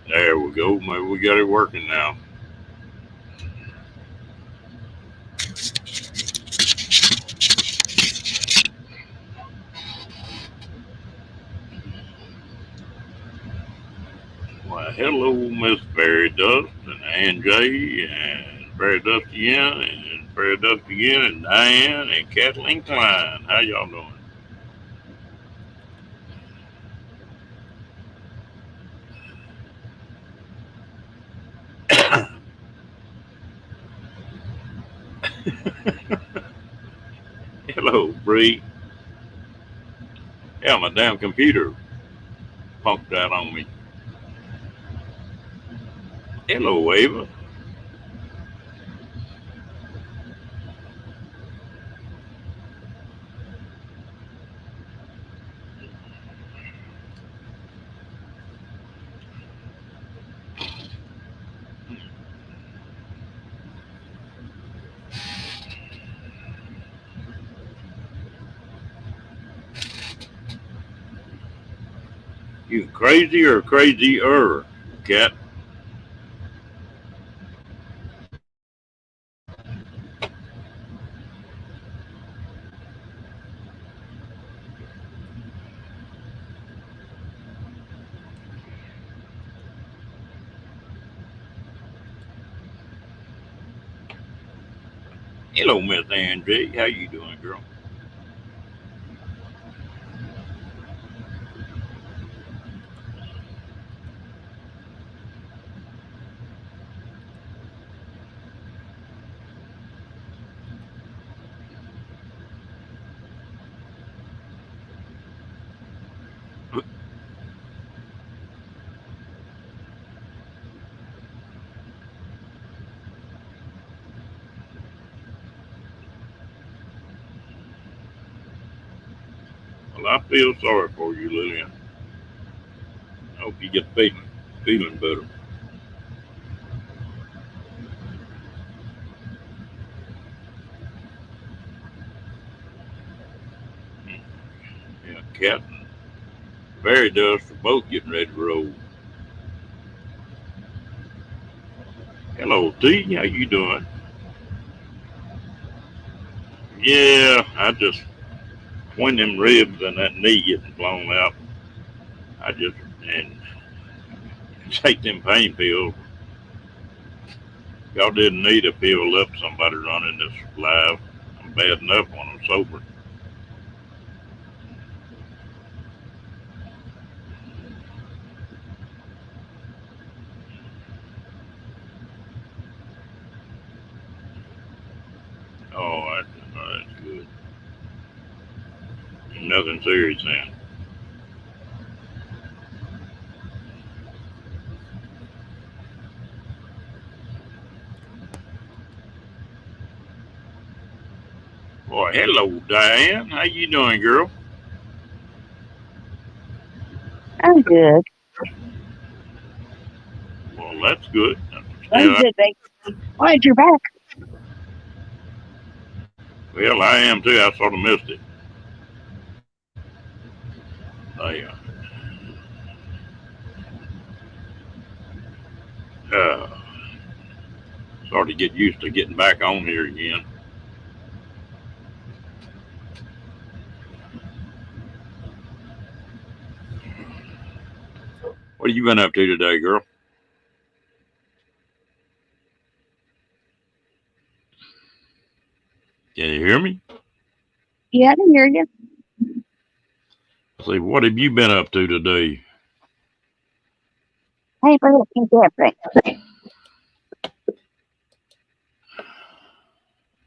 There we go. Maybe we got it working now. Well, hello, Miss Fairy Dust and Anjay and Fairy Dust again and Fairy Dust again and Diane and Kathleen Klein. How y'all doing? Hello, Bree. Yeah, my damn computer punked out on me. Hello, Ava. You crazy or crazier, cat? Hello, Miss Anjay. How you doing, girl? Well, I feel sorry for you, Lillian. I hope you get feeling better. Yeah, cat and Fairy Dust are both getting ready to roll. Hello, T. How you doing? Yeah, I just when them ribs and that knee getting blown out, I just and take them pain pills. Y'all didn't need a pill left somebody running this live. I'm bad enough when I'm sober. Oh, that's good. Nothing serious then. Boy, hello, Diane. How you doing, girl? I'm good. Well, that's good. I'm Understand. good, thanks. Glad you're back. Well, I am too. I sort of missed it. I uh, sort of get used to getting back on here again. What have you been up to today, girl? Can you hear me? Yeah, I can hear you. See, what have you been up to today? Hey, but it's different.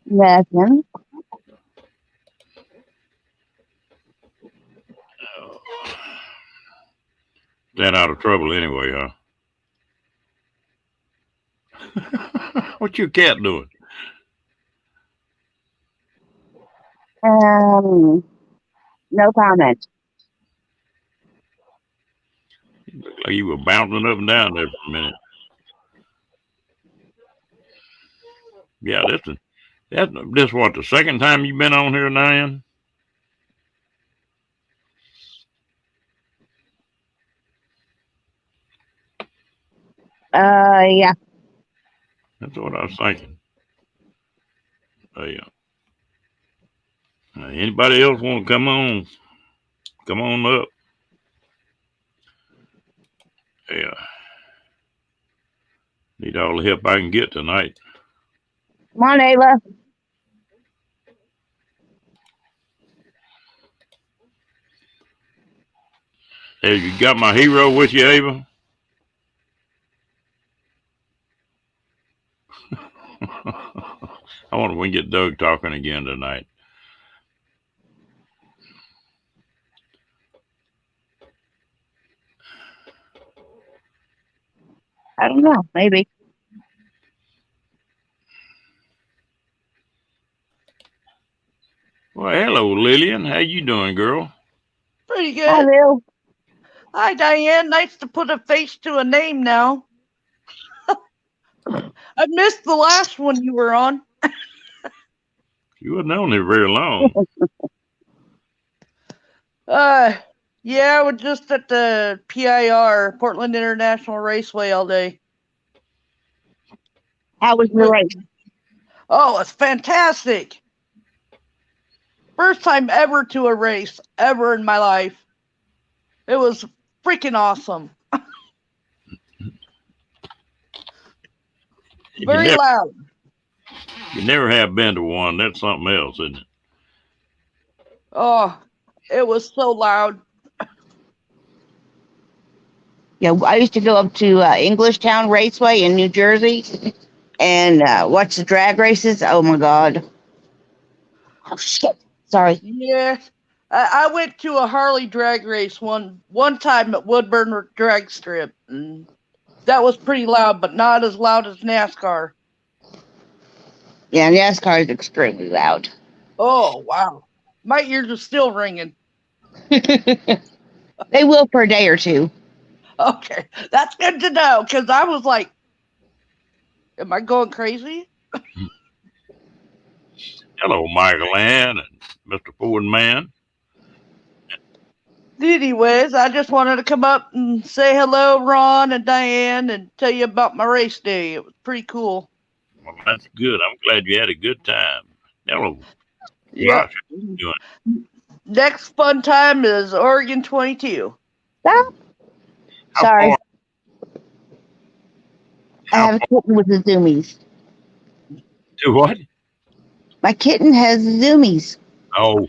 Nothing. Oh, staying out of trouble anyway, huh? What your cat doing? Um, no comment. Looked like you were bouncing up and down there for a minute. Yeah, this what the second time you've been on here, Nan? Yeah. That's what I was thinking. Yeah. Anybody else want to come on? Come on up. Yeah. Need all the help I can get tonight. Come on, Ayla. Hey, you got my hero with you, Ava? I wonder if we can get Doug talking again tonight. I don't know. Maybe. Well, hello, Lillian. How you doing, girl? Pretty Hi, good. Lil. Hi, Diane. Nice to put a face to a name now. I missed the last one you were on. You wasn't on there very long. Yeah, we're just at the PIR, Portland International Raceway, all day. How was the race? Oh, it's fantastic. First time ever to a race, ever in my life. It was freaking awesome. Very loud. You never have been to one. That's something else, isn't it? Oh, it was so loud. Yeah, I used to go up to Englishtown Raceway in New Jersey and watch the drag races. Oh my God. Oh shit. Sorry. Yeah. I went to a Harley drag race one time at Woodburn Drag Strip, and that was pretty loud, but not as loud as NASCAR. Yeah, NASCAR is extremely loud. Oh, wow. My ears are still ringing. They will for a day or two. Okay, that's good to know, because I was like, am I going crazy? Hello, Michael Ann and Mr. Ford Man. Anyways, I just wanted to come up and say hello, Ron and Diane, and tell you about my race day. It was pretty cool. Well, that's good. I'm glad you had a good time. Hello, Yeah. Josh. How you doing? Next fun time is Oregon 22. Stop. How Sorry. far? I How have a far kitten with the zoomies. to what? My kitten has zoomies. Oh,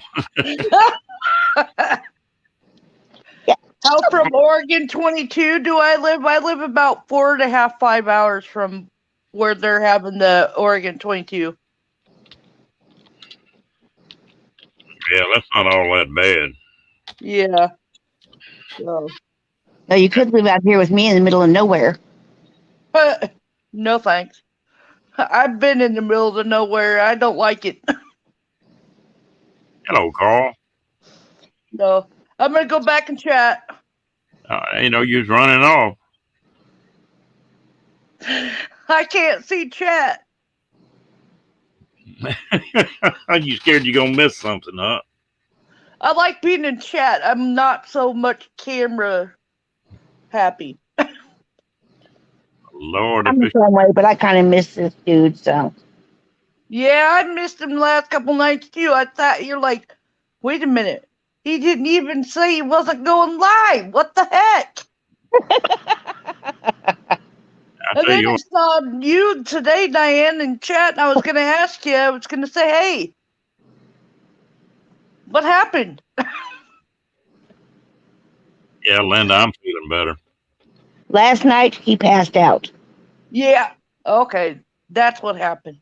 Yeah. How from Oregon 22 do I live? I live about 4.5, 5 hours from where they're having the Oregon 22. yeah, that's not all that bad. Yeah. So, No, you could live out here with me in the middle of nowhere. no thanks. I've been in the middle of nowhere. I don't like it. Hello, Carl. No. I'm going to go back and chat. You was running off. I can't see chat. You scared you're gonna miss something, huh? I like being in chat. I'm not so much camera happy. Lord, if I'm the it's same way, but I kind of miss this dude, so. Yeah, I missed him the last couple nights too. I thought you're like, wait a minute. He didn't even say he wasn't going live. What the heck? I And tell then you I what, saw you today, Diane, in chat, and I was going to ask you, I was going to say, hey, what happened? yeah, Linda, I'm feeling better. Last night, he passed out. Yeah, okay, that's what happened.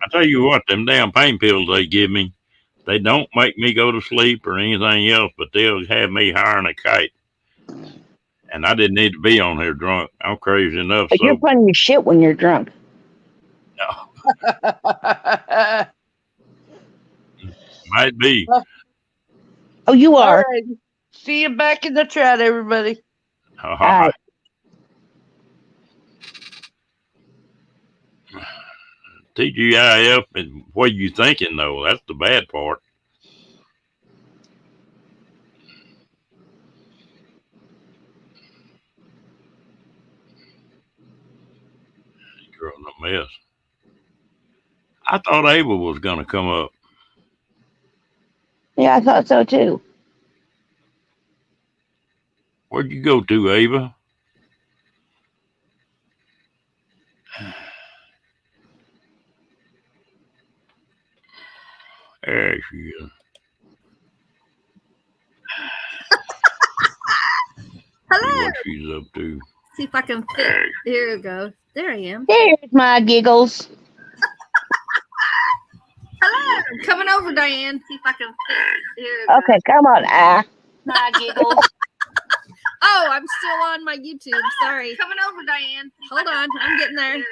I tell you what, them damn pain pills they give me, they don't make me go to sleep or anything else, but they'll have me higher than a kite. And I didn't need to be on here drunk. I'm crazy enough, But you're so funny as shit when you're drunk. might be. Oh, you All are. right. See you back in the chat, everybody. All right. TGIF, and what are you thinking though? That's the bad part. You're in a mess. I thought Abel was going to come up. Yeah, I thought so too. Where'd you go to, Ava? There she is. See Hello. what she's up to. See if I can fit. Here we go. There I am. There's my giggles. Hello. I'm coming over, Diane. See if I can fit. Here we go. Okay, come on. My giggles. Oh, I'm still on my YouTube. Sorry. Coming over, Diane. Hold on. I'm getting there. Okay,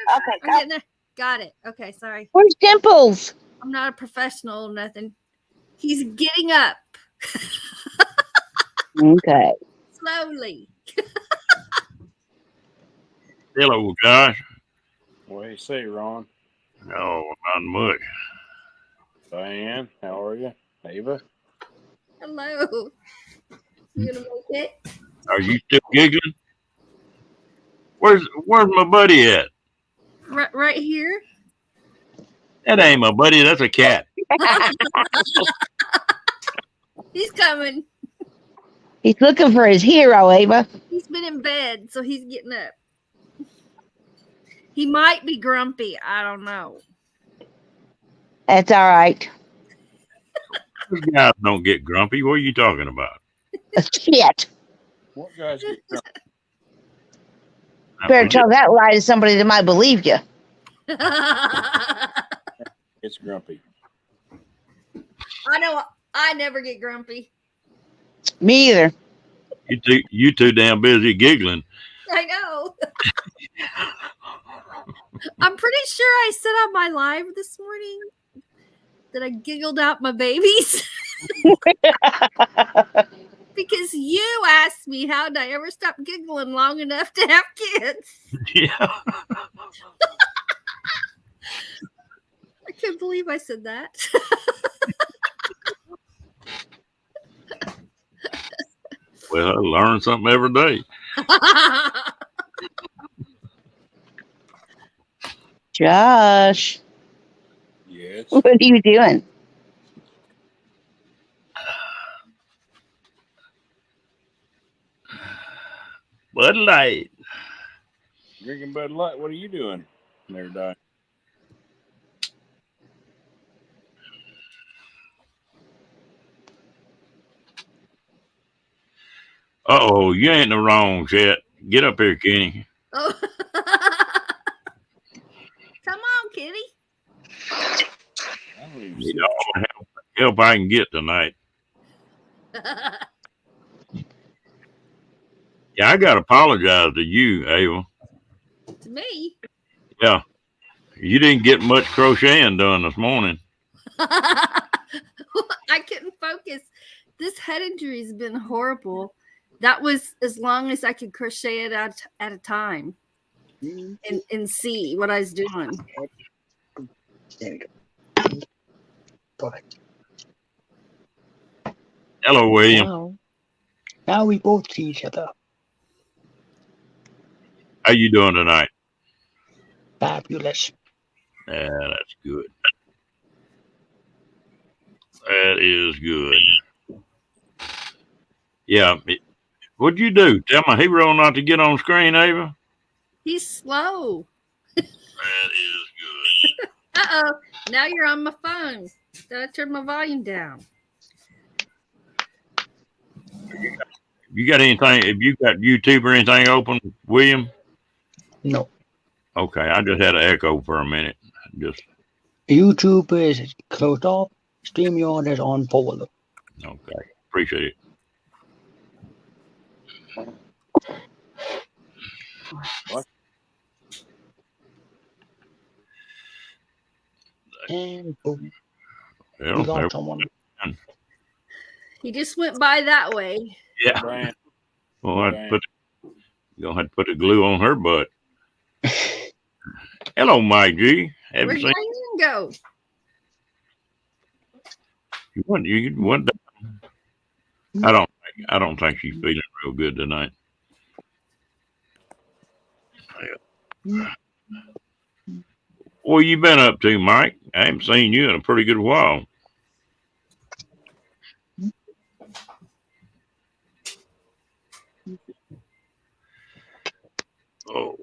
I'm getting there. Got it. Okay, sorry. Where's Dimples? I'm not a professional or nothing. He's getting up. Okay. Slowly. Hello, Josh. What do you say, Ron? No, not much. Diane, how are you? Ava? Hello. You gonna make it? Are you still giggling? Where's my buddy at? Right here. That ain't my buddy. That's a cat. He's coming. He's looking for his hero, Ava. He's been in bed, so he's getting up. He might be grumpy. I don't know. That's all right. Those guys don't get grumpy. What are you talking about? Shit. What guys get drunk? Better tell that lie to somebody that might believe you. It's grumpy. I know. I never get grumpy. Me either. You too damn busy giggling. I know. I'm pretty sure I said on my live this morning that I giggled out my babies because you asked me how did I ever stop giggling long enough to have kids. Yeah. I can't believe I said that. Well, I learn something every day. Josh, Yes. what are you doing? Bud Light. Drinking Bud Light. What are you doing there, Diane? Uh-oh, you ain't in the wrong yet. Get up here, Kenny. Oh. Come on, kitty. I don't even Need see all the help I can get tonight. Yeah, I got to apologize to you, Ava. To me. Yeah, you didn't get much crocheting done this morning. I couldn't focus. This head injury has been horrible. That was as long as I could crochet it at a time and see what I was doing. Hello, William. Now we both see each other. How you doing tonight? Fabulous. Yeah, that's good. That is good. Yeah. What'd you do? Tell my hero not to get on screen, Ava? He's slow. That is good. Uh-oh. Now you're on my phone. Did I turn my volume down? You got anything? Have you got YouTube or anything open, William? No. Okay, I just had an echo for a minute. Just YouTube is closed off. StreamYard is on forward. okay. Appreciate it. What? And boom. Well, We got someone. He just went by that way. yeah. Diane. Well, you're gonna have to put the glue on her butt. Hello, Mike G. Where'd Haven't seen Diane go? you went down. I don't think she's feeling real good tonight. What you been up to, Mike? I haven't seen you in a pretty good while. Oh,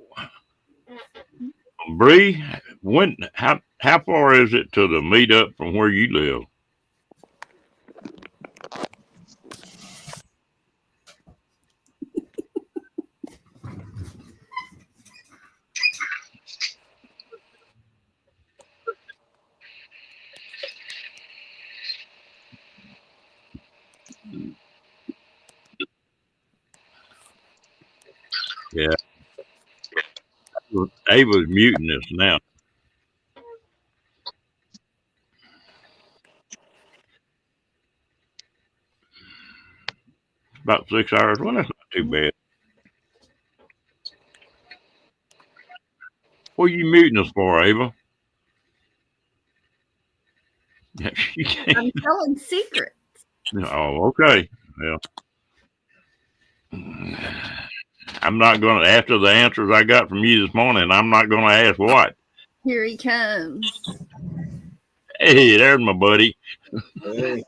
Bree, how far is it to the meetup from where you live? Yeah, Ava's muting us now. About 6 hours. Well, that's not too bad. What are you muting us for, Ava? She can't. I'm telling secrets. Oh, okay. Well, I'm not going to, after the answers I got from you this morning, I'm not going to ask what. Here he comes. Hey, there's my buddy. Hey,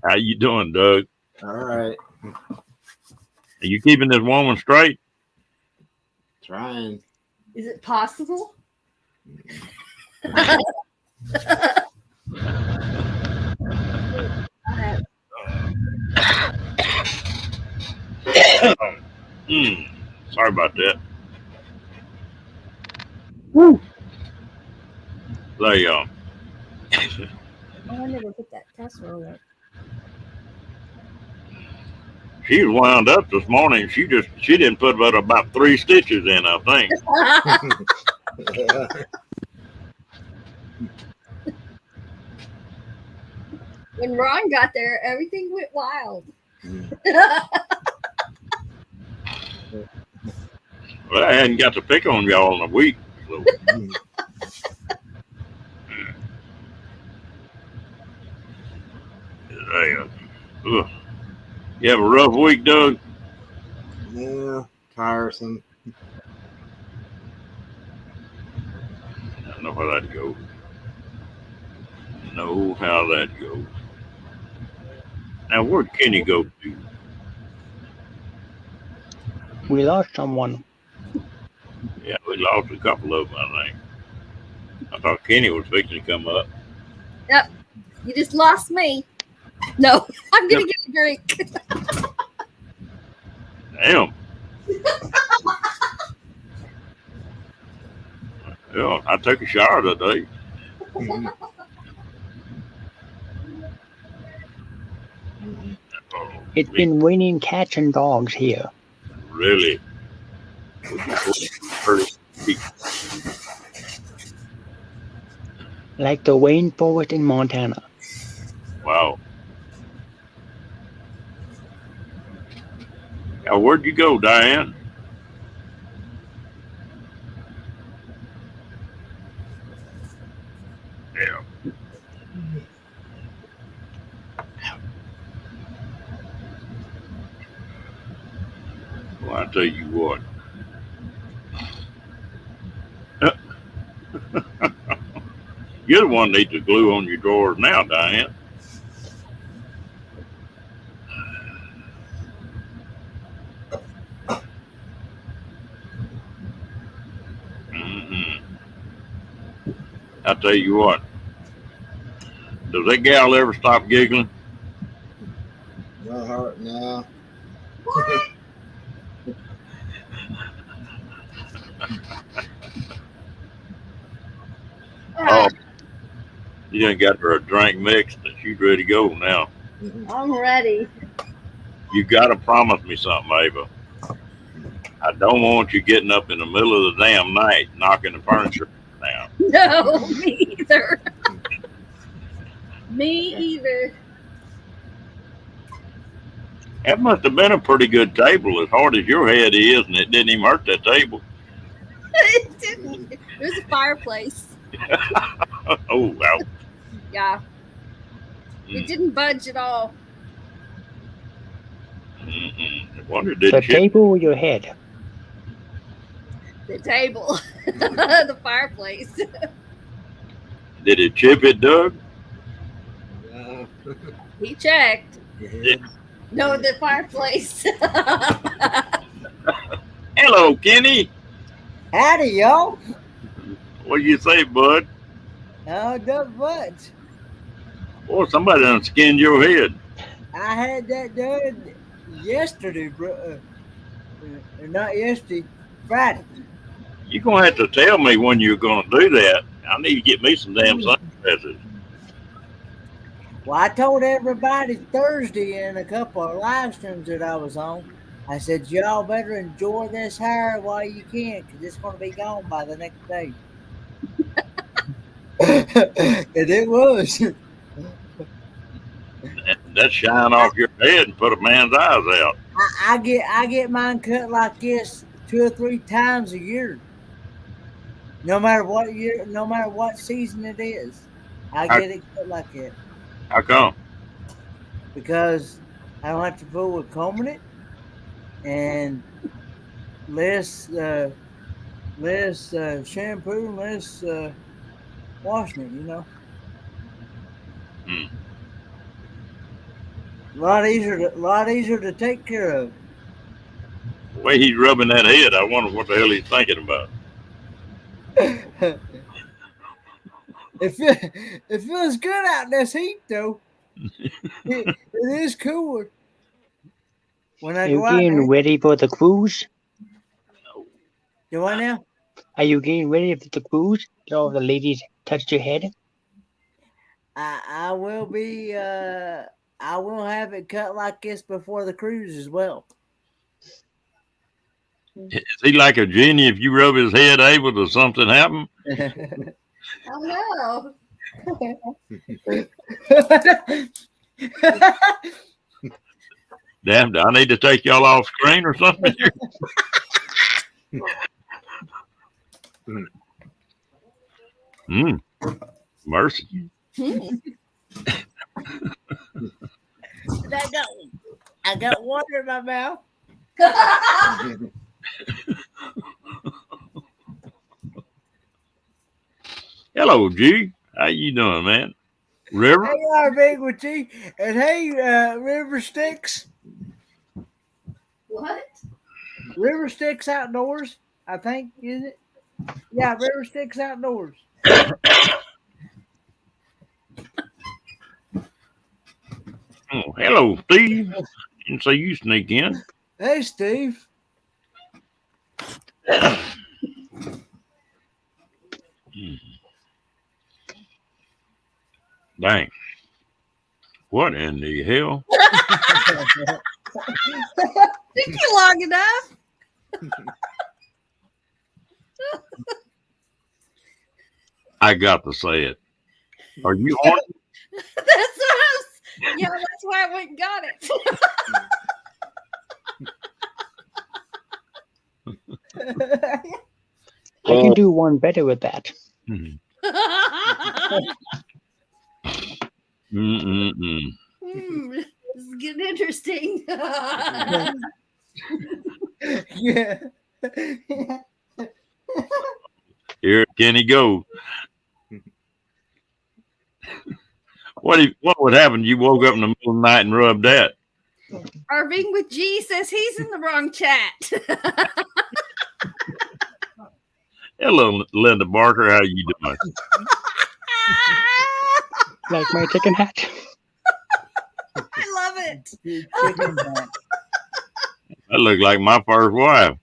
How you doing, Doug? all right. Are you keeping this woman straight? Trying. Is it possible? Sorry about that. Woo. They Oh, I never put that casserole up. she was wound up this morning. She didn't put but about 3 stitches in, I think. When Ron got there, everything went wild. Well, I hadn't got to pick on y'all in a week. So. Ugh. You have a rough week, Doug? Yeah, tiresome. I don't know how that goes. Know how that goes. Now, where'd Kenny go to? We lost someone. Yeah, we lost a couple of them, I think. I thought Kenny was fixing to come up. Yep. You just lost me. No, I'm going to get a drink. Damn. Yeah, I took a shower today. It's been raining cats and dogs here. Really? Like the rainforest in Montana. Wow. Now, where'd you go, Diane? Yeah. Well, I tell you what. You're the one that needs the glue on your drawers now, Diane. I tell you what. Does that gal ever stop giggling? No heart now. Oh, you done got her a drink mixed and she's ready to go now. I'm ready. You got to promise me something, Ava. I don't want you getting up in the middle of the damn night knocking the furniture down. No, me either. Me either. That must have been a pretty good table, as hard as your head is, and it didn't even hurt that table. It didn't. There's a fireplace. Oh, wow. Yeah. It didn't budge at all. I wonder, The did you? table or your head? The table. The fireplace. Did it chip it, Doug? Yeah. He checked. Yeah. No, the fireplace. Hello, Kenny. Howdy, y'all. What do you say, bud? Not much. Boy, somebody done skinned your head. I had that done yesterday, bro. Not yesterday, Friday. You're going to have to tell me when you're going to do that. I need to get me some damn sunglasses. Well, I told everybody Thursday in a couple of live streams that I was on. I said, y'all better enjoy this hair while you can, because it's going to be gone by the next day. And it was. That shine off your head and put a man's eyes out. I get mine cut like this 2 or 3 times a year. No matter what year, no matter what season it is, I get it cut like that How come? because I don't have to fool with combing it and less shampoo and less washing it. Hmm. A lot easier to take care of. The way he's rubbing that head, I wonder what the hell he's thinking about. It feels good out in this heat, though. It is cooler when I Are you go out getting there. ready for the cruise? Do I now? Are you getting ready for the cruise? Did all the ladies touch your head? I will be. I will have it cut like this before the cruise as well. Is he like a genie? If you rub his head, Abel, does something happen? Oh no. Damn, do I need to take y'all off screen or something? Mercy. I got water in my mouth. Hello, G. How you doing, man? River? Hey, our big with you, and hey, River Sticks. What? River Sticks Outdoors, I think, is it? Yeah, River Sticks Outdoors. Oh, hello, Steve. Didn't see you sneak in. Hey, Steve. Dang. What in the hell? Took you long enough. I got to say it. Are you on? That's us. Yeah, that's why I went and got it. I can do one better with that. Mm-mm. This is getting interesting. Yeah. Here can he go? What would happen if you woke up in the middle of the night and rubbed that? Irving with G says he's in the wrong chat. Hello, Linda Barker. How you doing? Like my chicken hat. I love it. That looked like my first wife.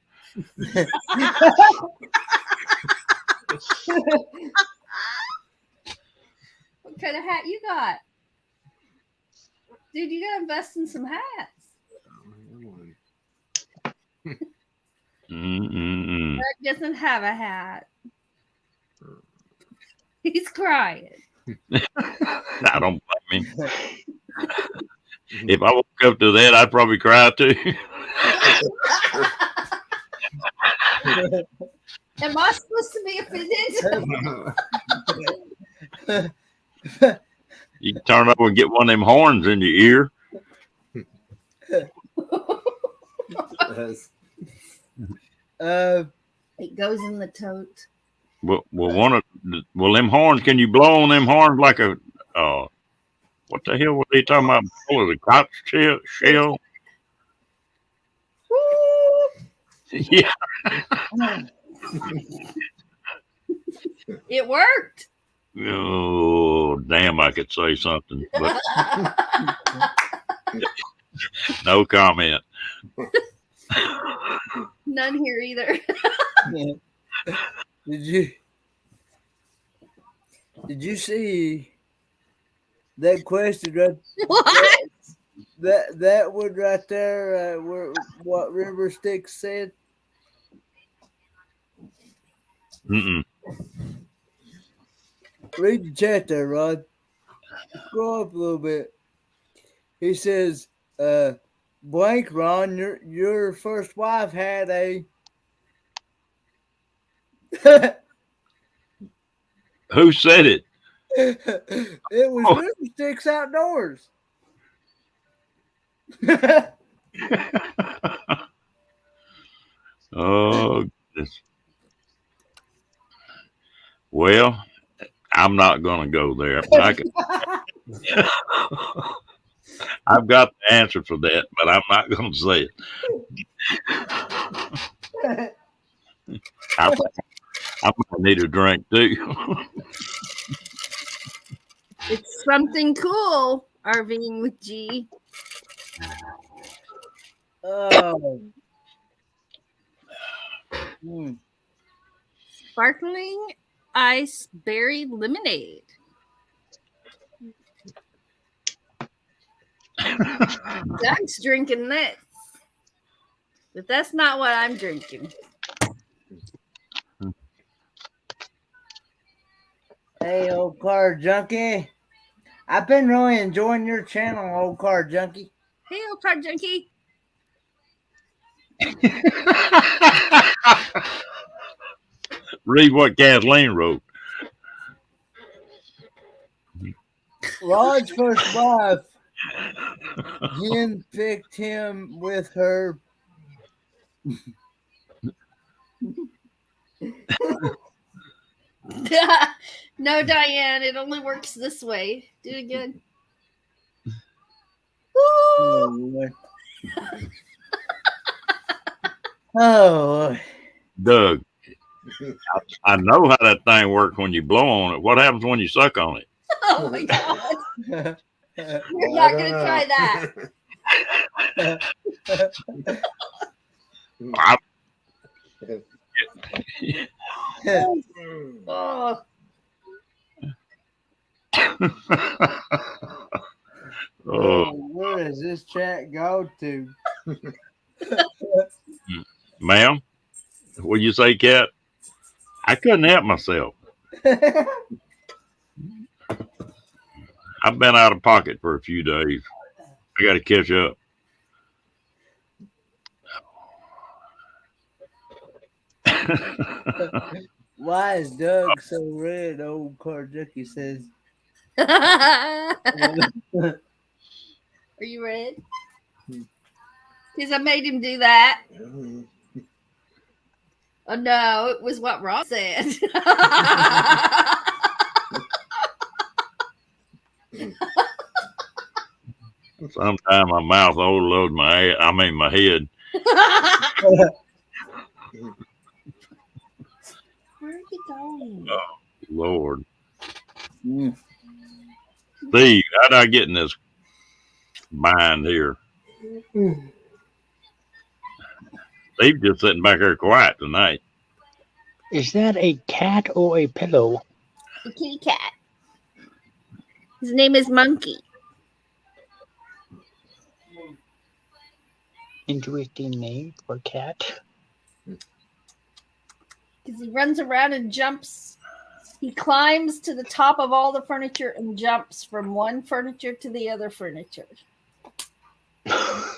What kind of hat you got? Dude, you gotta invest in some hats. Doug doesn't have a hat. He's crying. I don't blame him. If I woke up to that, I'd probably cry too. Am I supposed to be offended? You can turn over and get one of them horns in your ear. Uh, It goes in the tote. Well, them horns. Can you blow on them horns like a what the hell were they talking about? Oh, the cop shell? Yeah. It worked. Oh, damn! I could say something, but no comment. None here either. Did you see that question right? What? That one right there, what River Sticks said. Mm-mm. Read the chat there, Rod. Scroll up a little bit. He says, blank, Ron, your first wife had a Who said it? it was River Sticks Outdoors. Oh, goodness. Well, I'm not going to go there. I've got the answer for that, but I'm not going to say it. I might need a drink too. It's something cool. RVing with G. Oh. Sparkling ice berry lemonade. Doug's drinking this, but that's not what I'm drinking. Hey, old car junkie. I've been really enjoying your channel, old car junkie. Hey, old car junkie. Read what Kathleen wrote. Rod's first wife, Jen picked him with her. No, Diane, it only works this way. Do it again. Oh, Doug, I know how that thing works when you blow on it. What happens when you suck on it? Oh my God. You're not going to try that. Oh. Oh, where does this chat go to? Ma'am, what'd you say, Cat? I couldn't help myself. I've been out of pocket for a few days. I got to catch up. Why is Doug so red? Old car junkie says. Are you red? Because I made him do that. Oh no, it was what Ross said. Sometimes my mouth overloads my head. Where are you going? Oh, Lord. Steve, how'd I get in this bind here? Steve's just sitting back there quiet tonight. Is that a cat or a pillow? A kitty cat. His name is Monkey. Interesting name for a cat. Because he runs around and jumps. He climbs to the top of all the furniture and jumps from one furniture to the other furniture. Yep.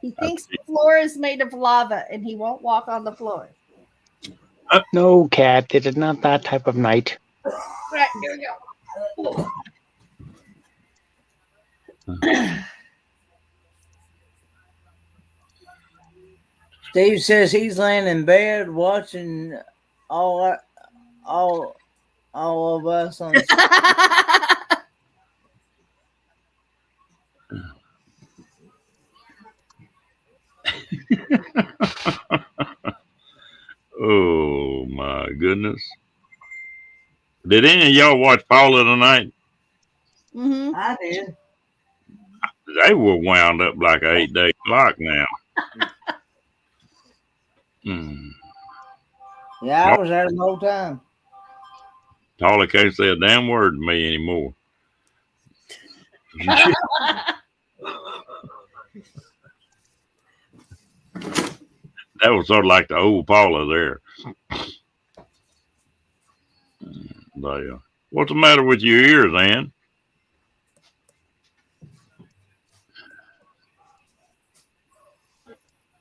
He thinks the floor is made of lava and he won't walk on the floor. No, cat. It is not that type of night. Right, here we go. Steve says he's laying in bed watching all all of us on. Oh my goodness! Did any of y'all watch Paula tonight? Mm-hmm. I did. They were wound up like an 8-day clock now. Hmm. Yeah, I was there the whole time. Paula can't say a damn word to me anymore. That was sort of like the old Paula there. What's the matter with your ears, Ann?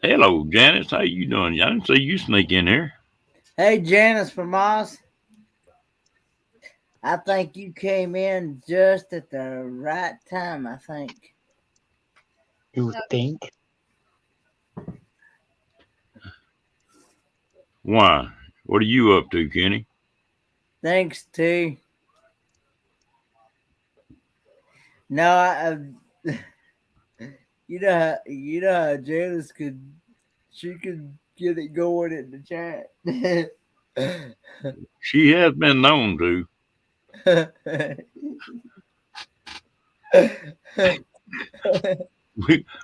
Hello, Janice. How you doing? I didn't see you sneak in here. Hey, Janice from Moss. I think you came in just at the right time, I think. You think? Why? What are you up to, Kenny? Thanks, T. No, you know how Janice could get it going in the chat. She has been known to.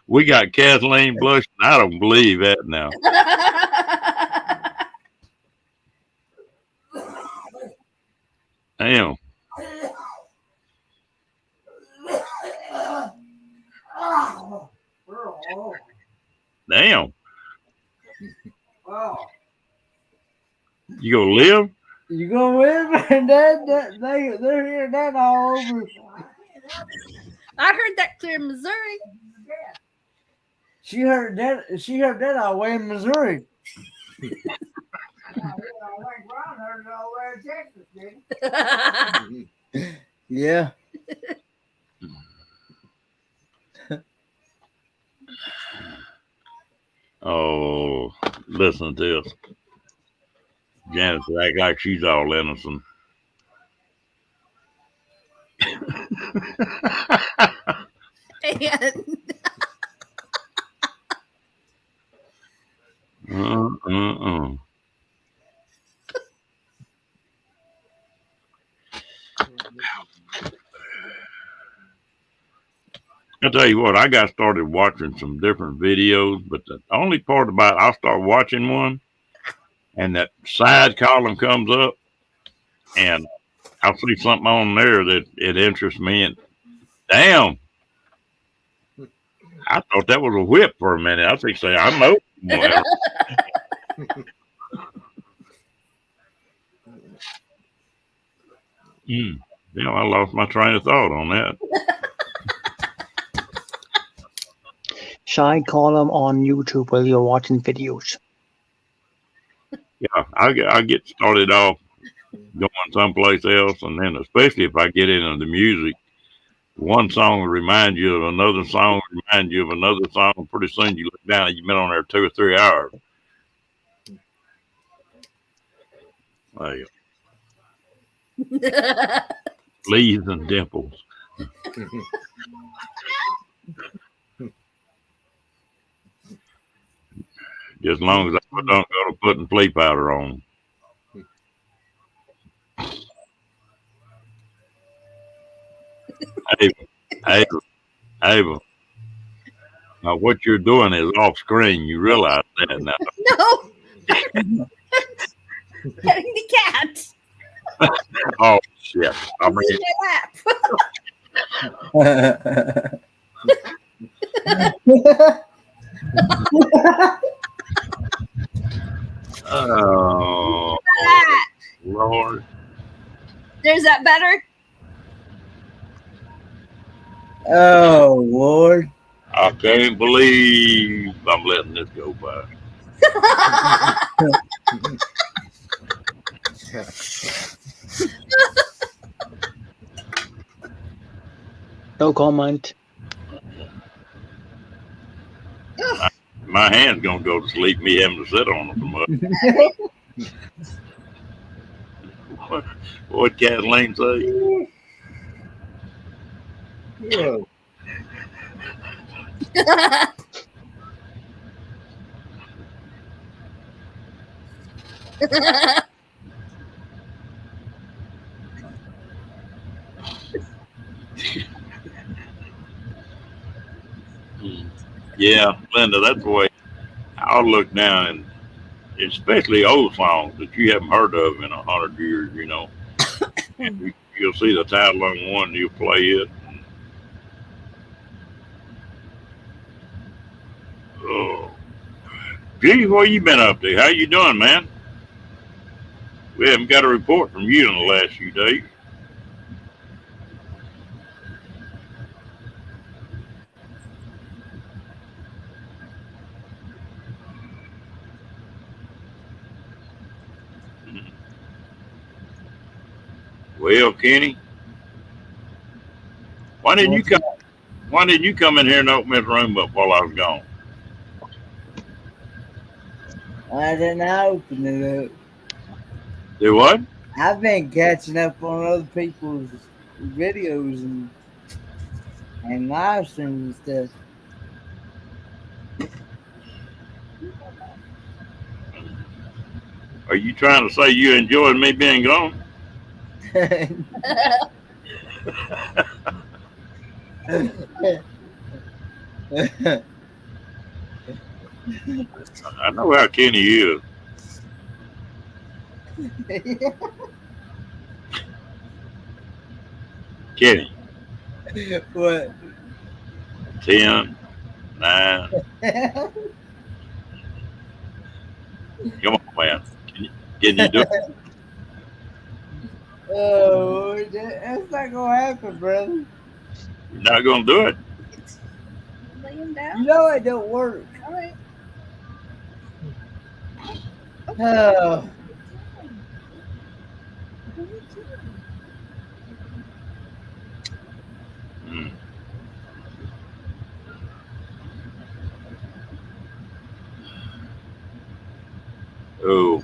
We got Kathleen blushing. I don't believe that now. Damn. Damn. You gonna live? You gonna win? They're hearing that all over. I heard that clear in Missouri. She heard that all the way in Missouri. Yeah. Oh, listen to this. Janice act like she's all innocent. And I tell you what, I got started watching some different videos, but the only part about I'll start watching one, and that side column comes up, and I'll see something on there that it interests me, and damn, I thought that was a whip for a minute. I think, say, I know. Well, I lost my train of thought on that. Side column on YouTube while you're watching videos. Yeah, I get started off going someplace else, and then especially if I get into the music, one song will remind you of another song, remind you of another song. Pretty soon you look down and you've been on there 2 or 3 hours. Leaves and dimples. Just as long as I don't go to putting flea powder on. Ava. Now what you're doing is off screen. You realize that now. no, petting the cat. Oh shit! I mean, In my lap. oh Lord! There's that better. Oh Lord! I can't believe I'm letting this go by. No comment. my hand's gonna go to sleep. Me having to sit on them so much. What Kathleen say? Yeah. Yeah, Linda, that's the way I'll look down, and especially old songs that you haven't heard of in 100 years. And you'll see the title on one, and you'll play it. Oh, gee, what you been up to? How you doing, man? We haven't got a report from you in the last few days. Well, Kenny, why didn't you come? Why didn't you come in here and open this room up while I was gone? I didn't open it up. Do what? I've been catching up on other people's videos and live streams and Are you trying to say you enjoyed me being gone? stuff. I know how Kenny is. Kenny, What? 10, 9. Come on, man. Can you do it? Oh, that's not gonna happen, brother. You're not going to do it? Lay him down. You know it don't work. All right. Oh, Mm. Oh.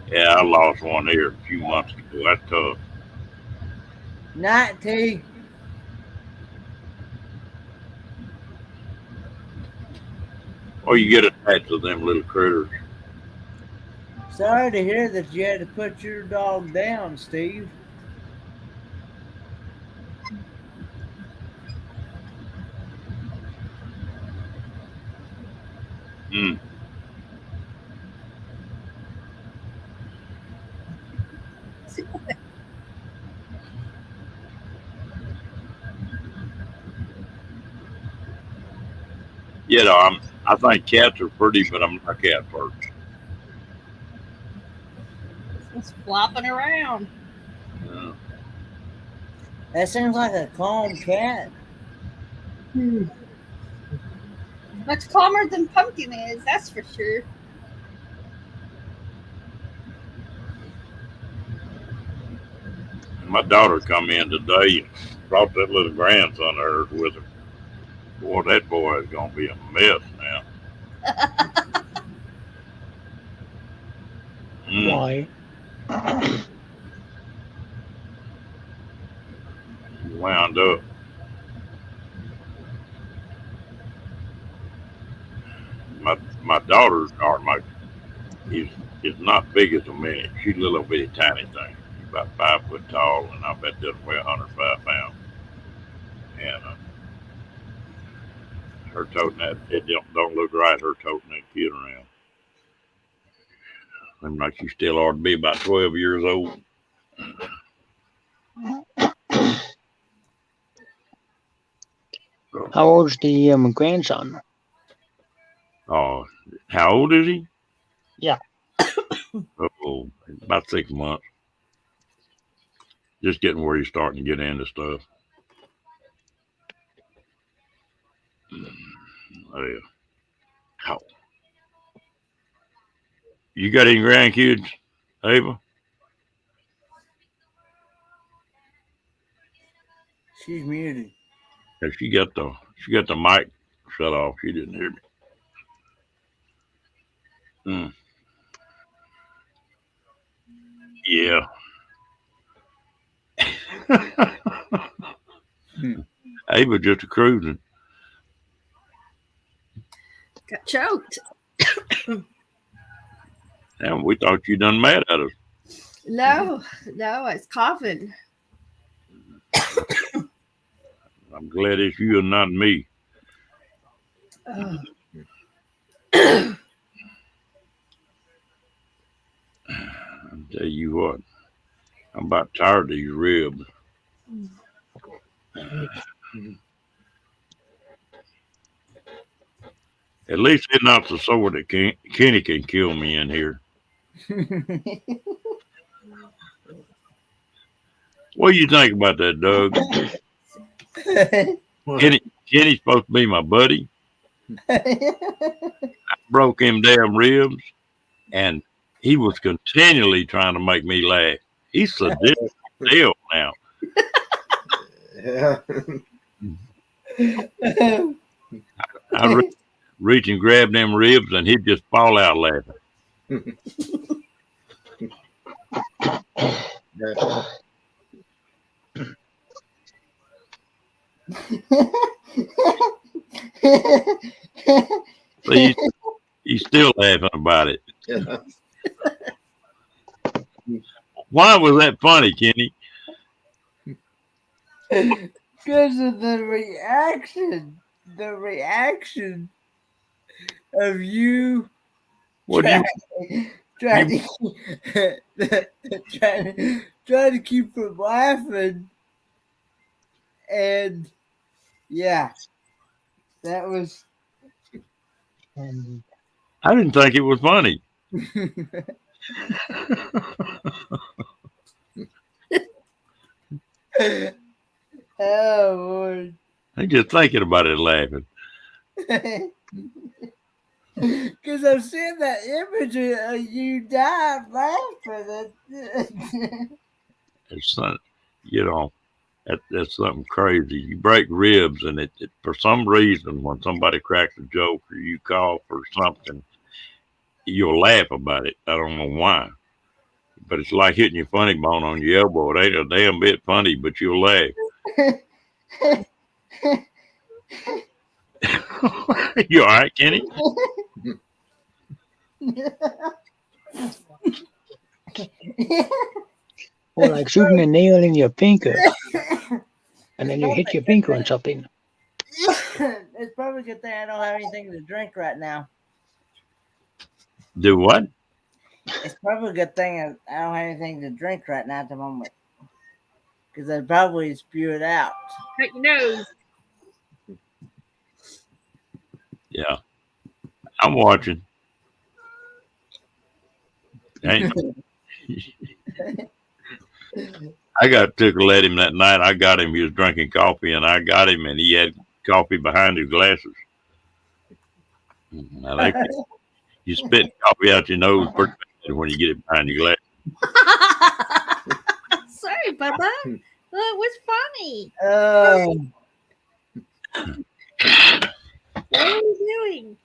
Yeah, I lost one here a few months ago. That's tough. 19. Or you get attached to them little critters. Sorry to hear that you had to put your dog down, Steve. Mm. I think cats are pretty, but I'm not a cat person. It's flopping around. Yeah. That sounds like a calm cat. Much calmer than Pumpkin is, that's for sure. My daughter come in today and brought that little grandson of hers with her. Boy, that boy is going to be a mess now. Why? He wound up. My daughter, or my, is not big as a minute. She's a little bitty tiny thing. She's about 5 foot tall, and I bet that'll weigh 105 pounds. And her toting that, it don't look right. Her toting that kid around. Seems like she still ought to be about 12 years old. How old's the grandson? Oh, how old is he? Yeah. Oh, about 6 months. Just getting where he's starting to get into stuff. Oh, yeah. How? You got any grandkids, Ava? She's muted. Has she got the She got the mic shut off. She didn't hear me. Mm. Yeah. Ava just a cruising. Got choked. Damn, we thought you done mad at us. No, I was coughing. I'm glad it's you and not me. Oh. I'll tell you what, I'm about tired of these ribs. At least it's not the sort that Kenny can kill me in here. What do you think about that, Doug? Kenny's supposed to be my buddy. Broke him damn ribs, and he was continually trying to make me laugh. He's sadistic deal now. Yeah. I reach and grab them ribs, and he'd just fall out laughing. So he's still laughing about it. Yeah. Why was that funny, Kenny? Because of the reaction of you What do trying to keep from laughing, and yeah, that was. I didn't think it was funny. Oh Lord! I'm just thinking about it, laughing. Because I'm seeing that image of you die laughing. It's something, that's something crazy. You break ribs, and it for some reason, when somebody cracks a joke or you cough or something, you'll laugh about it. I don't know why, but it's like hitting your funny bone on your elbow. It ain't a damn bit funny, but you'll laugh. You all right, Kenny? Or like shooting a nail in your finger, and then you hit your finger on something. It's probably a good thing I don't have anything to drink right now. Do what? It's probably a good thing I don't have anything to drink right now at the moment. Because I'd probably spew it out. Cut your nose. Yeah, I'm watching. Ain't I got tickled at him that night. I got him. He was drinking coffee, and I got him, and he had coffee behind his glasses. Now, you spit coffee out your nose pretty bad when you get it behind your glasses. Sorry, Bubba. It was funny. What are you doing?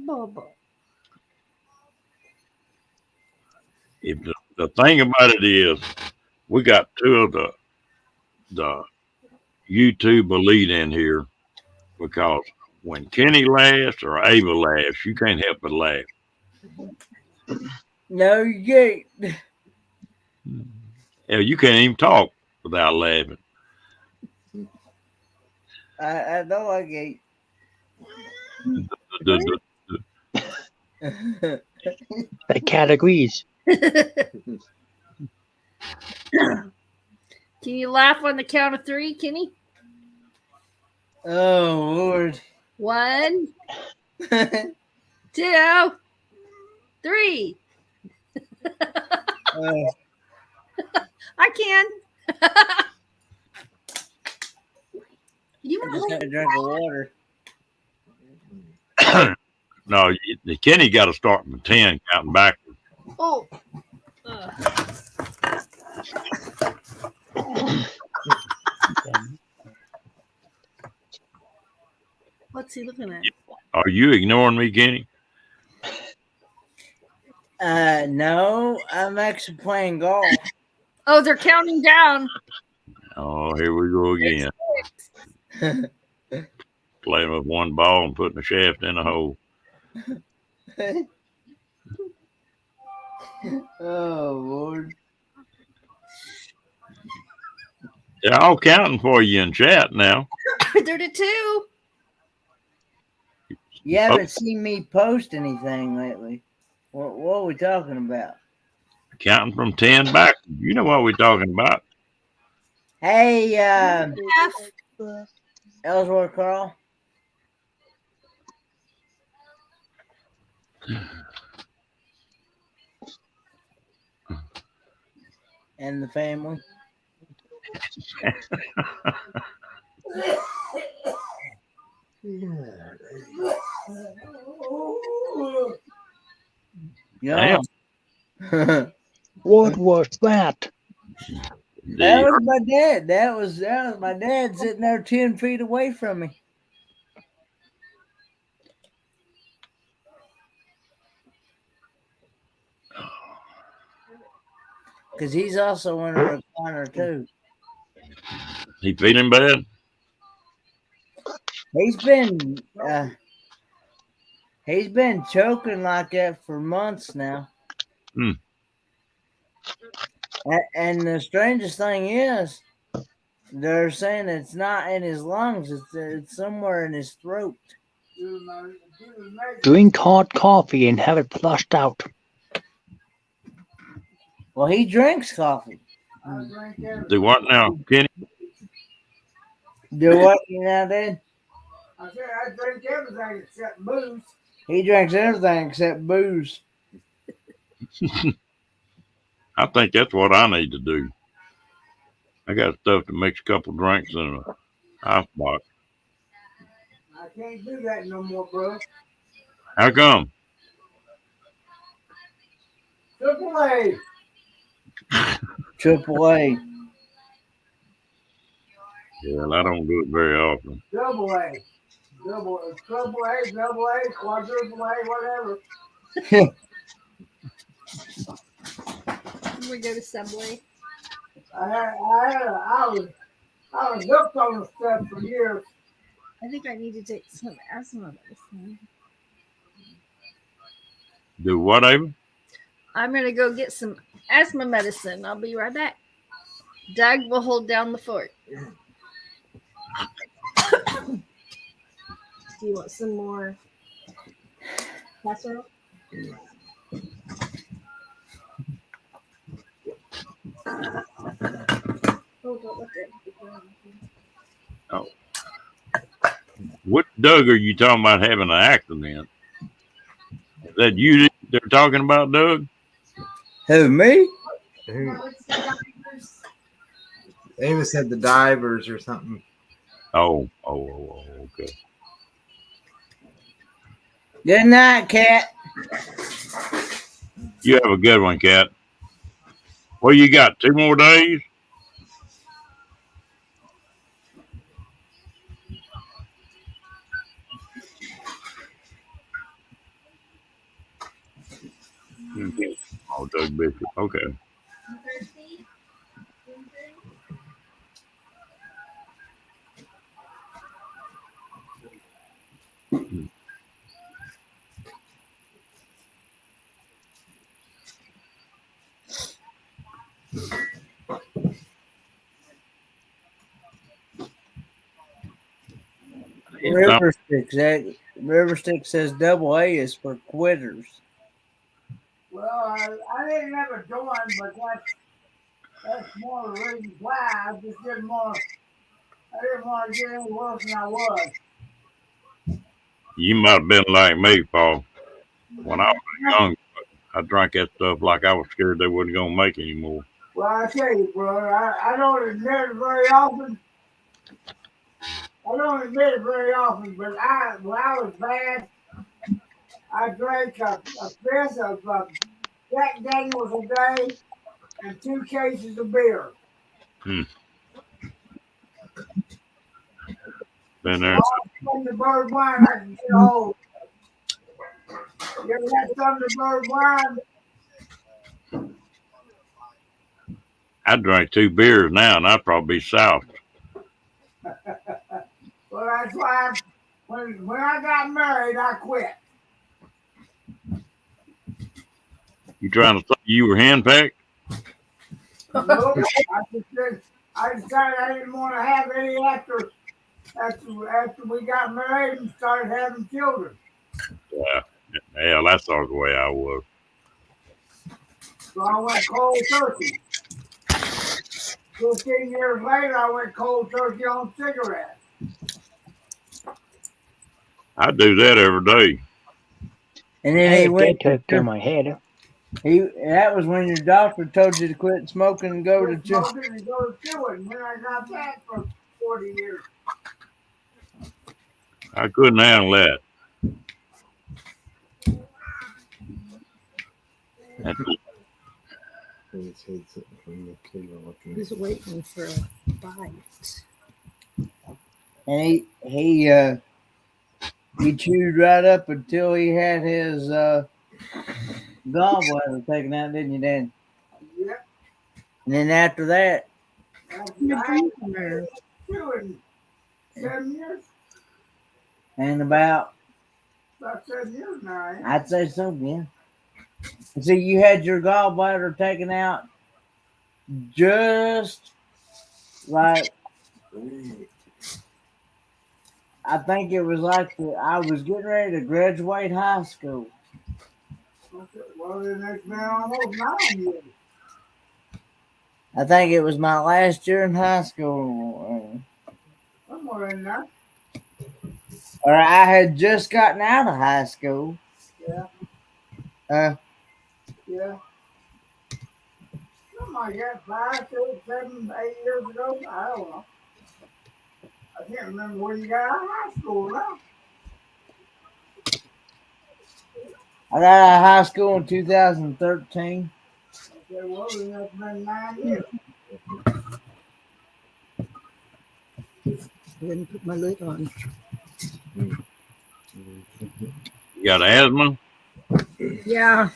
Bubba. If the thing about it is, we got two of the YouTube elite in here, because when Kenny laughs or Ava laughs, you can't help but laugh. No, you can't. Hell, you can't even talk without laughing. I know I can't. The cat agrees. Can you laugh on the count of three, Kenny? Oh Lord. 1, 2, 3. I can. You I want just to had a drink of water. No, Kenny got to start from 10, counting backwards. Oh. What's he looking at? Are you ignoring me, Kenny? No, I'm actually playing golf. Oh, they're counting down. Oh, here we go again. Playing with one ball and putting the shaft in a hole. Oh Lord. They're all counting for you in chat now. They're the two. You haven't seen me post anything lately. What are we talking about? Counting from 10 back. You know what we're talking about. Hey, Half. Ellsworth Carl. And the family. Yeah. What was that? That was my dad. That was my dad sitting there 10 feet away from me. Because he's also in a recliner too. He feeling bad? He's been choking like that for months now. Hmm. And the strangest thing is, they're saying it's not in his lungs; it's somewhere in his throat. Drink hot coffee and have it flushed out. Well, he drinks coffee. Do what now, Kenny? Do what you now, Dad? I said I drink everything except booze. He drinks everything except booze. I think that's what I need to do. I got stuff to mix a couple drinks in a ice box. I can't do that no more, bro. How come? AAA. AAA. Yeah, I don't do it very often. Double A. Double A, quadruple A, whatever. We go to Subway. I was hooked on the stuff for years. I think I need to take some asthma medicine. Do what, Ava? I'm gonna go get some asthma medicine. I'll be right back. Doug will hold down the fort. Do you want some more casserole? Oh, don't let that. Oh. What Doug are you talking about having an accident? Is that you that they're talking about, Doug? Who, me? Ava said the divers or something. Oh, okay. Good night, Cat. You have a good one, Cat. Well, you got 2 more days? Oh, Doug Bishop. Okay. River Stick says double A is for quitters. Well, I didn't ever join, but that's more the reason why. I just didn't want to get any worse than I was. You might have been like me, Paul. When I was young, I drank that stuff like I was scared they wasn't going to make anymore. Well, I tell you, brother, I don't admit it very often. But when I was bad, I drank a fifth of Jack Daniels a day and 2 cases of beer. Been there. Thunderbird wine I can get a hold of. You ever had Thunderbird wine? I drank 2 beers now, and I'd probably be south. Well, that's why when I got married, I quit. You trying to say you were henpecked? Nope. I decided I didn't want to have any after we got married and started having children. Yeah. Hell, that's the way I was. So I went cold turkey. 15 years later, I went cold turkey on cigarettes. I do that every day. And I then he had went. that tucked in my head. That was when your doctor told you to quit smoking and go to Quit smoking and go to chewing. And then I got that for 40 years. I couldn't handle that. He's waiting for a bite. And he chewed right up until he had his gallbladder taken out, didn't you, Dan? Yep. And then after that, Chewing 7 years. and about 7 years now. I'd say so, yeah. So you had your gallbladder taken out just like I think it was like I was getting ready to graduate high school. Okay. Well, then it's been almost 9 years. I think it was my last year in high school. Somewhere in there. Or I had just gotten out of high school. Yeah. Yeah. Something like that, 5, 6, 7, 8 years ago. I don't know. I can't remember when you got out of high school now. I got out of high school in 2013. Okay, well, then that's been 9 years. I didn't put my lid on. You got asthma? Yeah.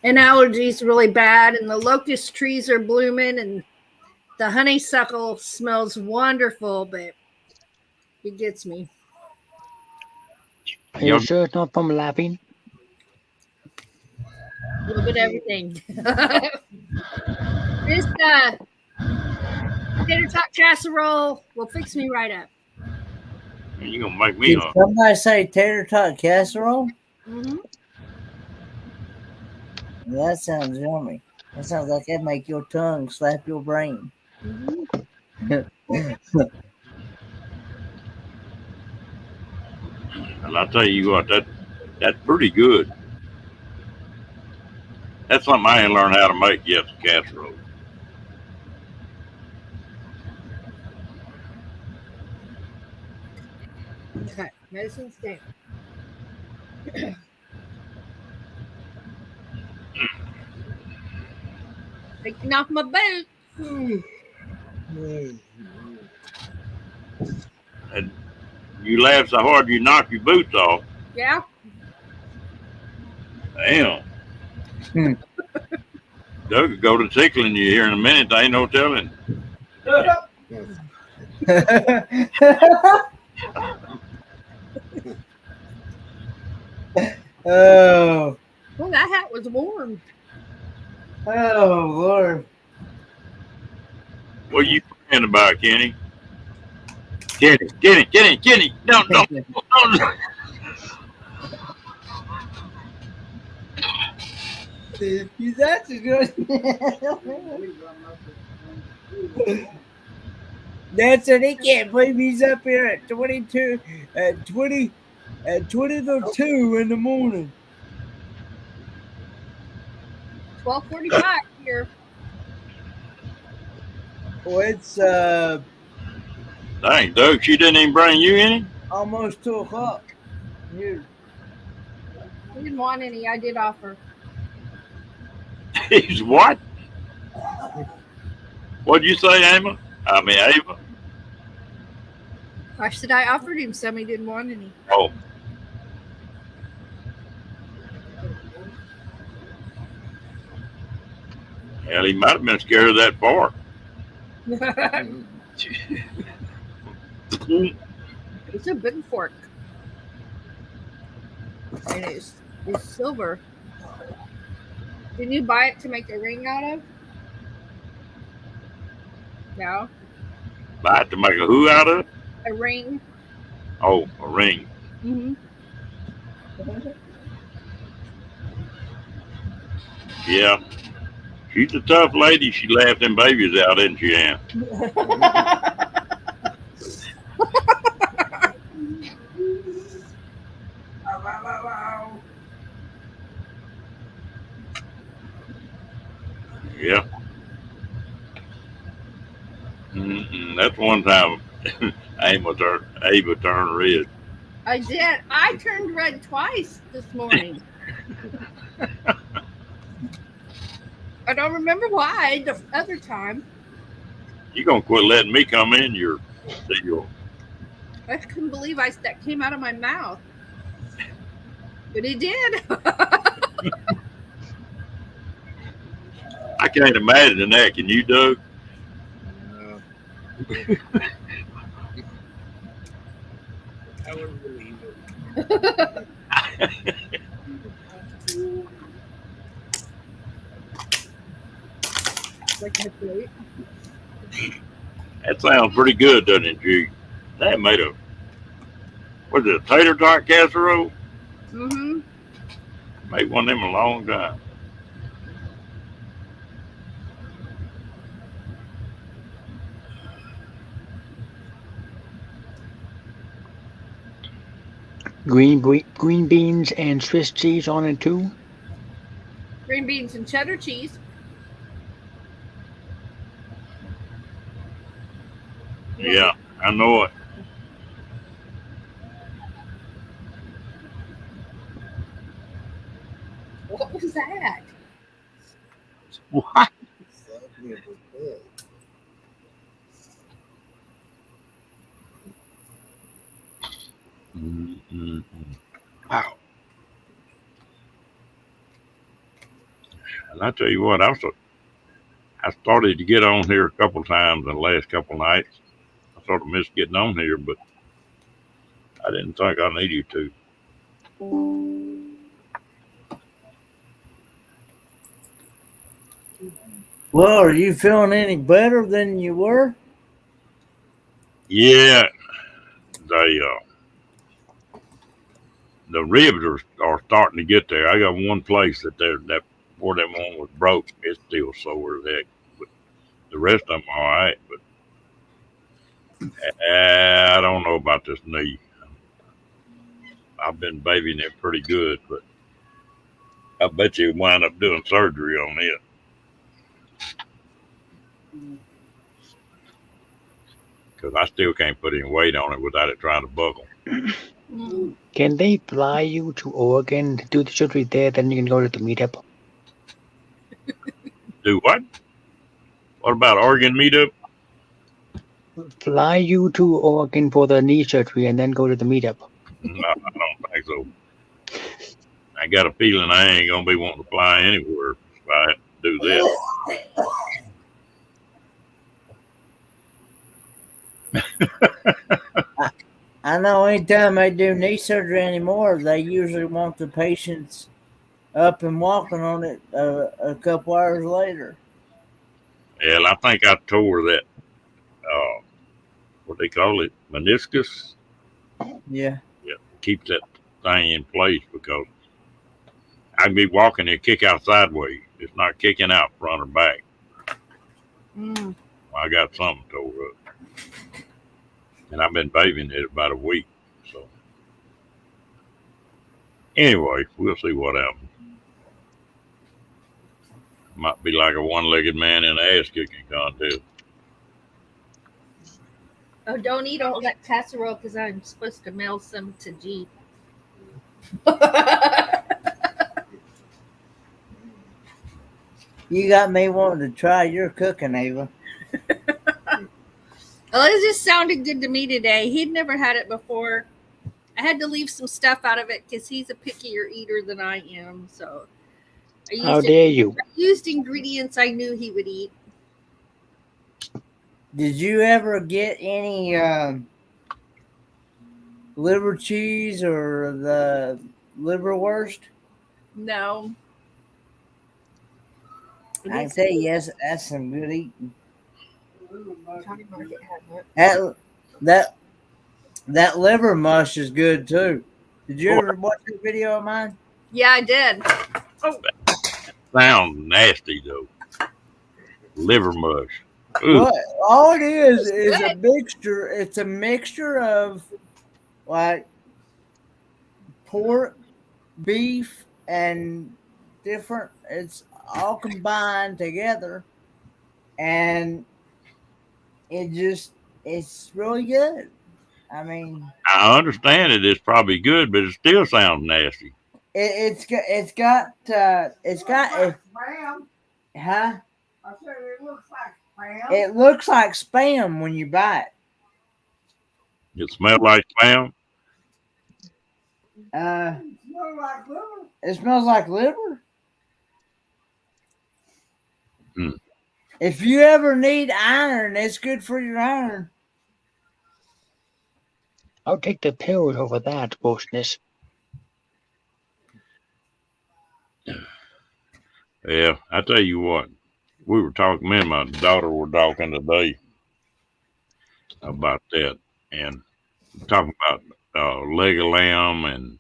And allergies really bad, and the locust trees are blooming, and the honeysuckle smells wonderful, but it gets me. Are you sure it's not from laughing? A little bit of everything. This tater tot casserole will fix me right up. You're going to make me Did hungry. somebody say tater tot casserole? Mm-hmm. That sounds yummy. That sounds like that'd make your tongue slap your brain. Mm-hmm. And I'll tell you what, that's pretty good. That's something I ain't learned how to make yet, the casserole. Okay, medicine's down. Taking off my boot. And you laugh so hard you knock your boots off. Yeah. Damn. Doug could go to tickling you here in a minute. There ain't no telling. Oh. Well, that hat was warm. Oh, Lord. What are you praying about, Kenny? Kenny. Don't. He's actually good. That's it. He can't believe he's up here at 20 to 2 in the morning. 12:45 here. Well, it's Dang, Doug, she didn't even bring you any? almost 2 o'clock. I didn't want any. I did offer. He's what? What'd you say, Ava? I mean, Ava. I said I offered him some. He didn't want any. Oh, hell, he might have been scared of that fork. It's a big fork. And it's silver. Didn't you buy it to make a ring out of? No. Buy it to make a who out of it? A ring. Oh, a ring. Mm-hmm. Yeah. She's a tough lady. She laughed them babies out, didn't she, Ann? Yeah. That's one time Ava turned red. I did. I turned red twice this morning. I don't remember why the other time. You gonna quit letting me come in your deal? I couldn't believe that came out of my mouth. But it did. I can't imagine that. Can you, Doug? No. I wouldn't believe it. Like my plate. That sounds pretty good, doesn't it, G? That made was it a tater tot casserole? Mm-hmm. Made one of them a long time. Green beans and Swiss cheese on it too. Green beans and cheddar cheese. Yeah, I know it. What was that? What? Wow. And I tell you what, I started to get on here a couple times in the last couple nights. I sort of missed getting on here, but I didn't think I needed to. Well, are you feeling any better than you were? Yeah, the ribs are starting to get there. I got one place that where that one was broke, it's still sore as heck. But the rest of them all right. But I don't know about this knee. I've been babying it pretty good, but I bet you wind up doing surgery on it. Because I still can't put any weight on it without it trying to buckle. Can they fly you to Oregon to do the surgery there? Then you can go to the meetup. Do what? What about Oregon meetup? Fly you to Oregon for the knee surgery and then go to the meetup. No, I don't think so. I got a feeling I ain't gonna be wanting to fly anywhere if I have to do that. I know anytime they do knee surgery anymore, they usually want the patients up and walking on it a couple hours later. Well, I think I tore that, what they call it, meniscus. Yeah. Yeah, keep that thing in place because I can be walking and kick out sideways. It's not kicking out front or back. I got something tore up. And I've been babying it about a week. So anyway, we'll see what happens. Might be like a one-legged man in an ass-kicking contest. Oh, don't eat all that casserole because I'm supposed to mail some to G. You got me wanting to try your cooking, Ava. Well, it just sounded good to me today. He'd never had it before. I had to leave some stuff out of it because he's a pickier eater than I am. So How dare you? I used ingredients I knew he would eat. Did you ever get any liver cheese or the liverwurst? No. I can tell you, yes, that's some good eating. That liver mush is good too. Did you ever watch that video of mine? Yeah, I did. Sounds nasty though. Liver mush. Ooh. What? All it is It's a good. mixture. It's a mixture of like pork, beef, and different. It's all combined together, and it's really good. I mean, I understand it's probably good, but it still sounds nasty. it's got Spam. huh? I said it looks like spam. It looks like spam when you buy It smells like spam. it. It smells like liver. It smells like liver. Hmm. If you ever need iron, it's good for your iron. I'll take the pills over that bullshit. Yeah, I tell you what, we were talking. Me and my daughter were talking today about that, and talking about leg of lamb and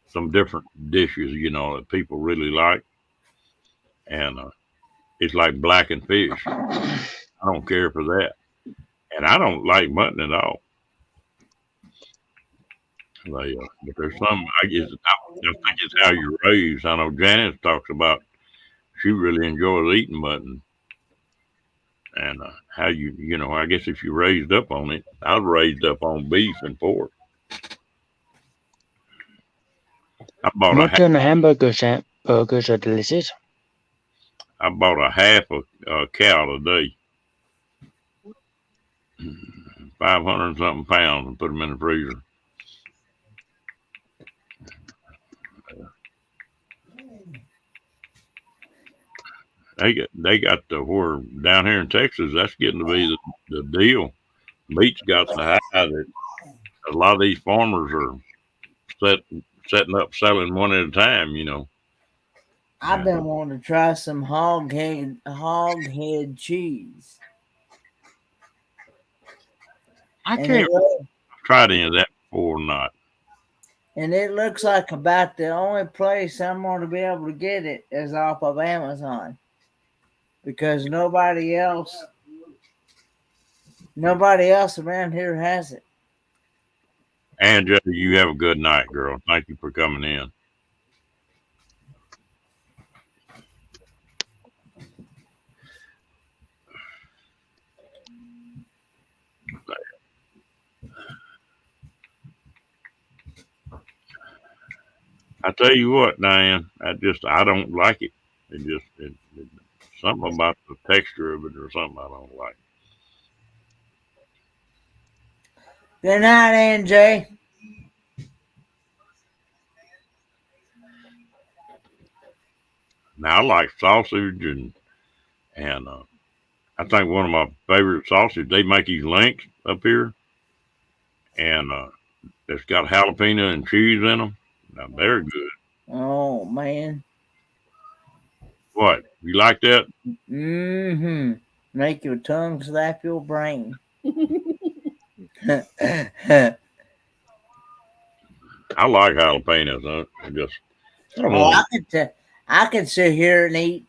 some different dishes, that people really like, and it's like blackened fish. I don't care for that, and I don't like mutton at all. But there's some. I think it's how you're raised. I know Janice talks about she really enjoys eating mutton, and how I guess if you raised up on it, I was raised up on beef and pork. I bought a Mutton hamburgers and burgers are delicious. I bought a half a cow today, 500 and something pounds, and put them in the freezer. They got the where down here in Texas. That's getting to be the deal. Meat's got so high that a lot of these farmers are setting up selling one at a time. I've Yeah. been wanting to try some hog head cheese. I And can't tried any of that before or not. And it looks like about the only place I'm going to be able to get it is off of Amazon, because nobody else around here has it. Angela, you have a good night, girl. Thank you for coming in. I tell you what, Diane, I don't like it. It something about the texture of it or something I don't like. Good night, NJ. Now I like sausage and I think one of my favorite sausages, they make these links up here, and it's got jalapeno and cheese in them. Now they're good. Oh man. What, you like that? Mm-hmm. Make your tongue slap your brain. I like jalapenos. I could sit here and eat.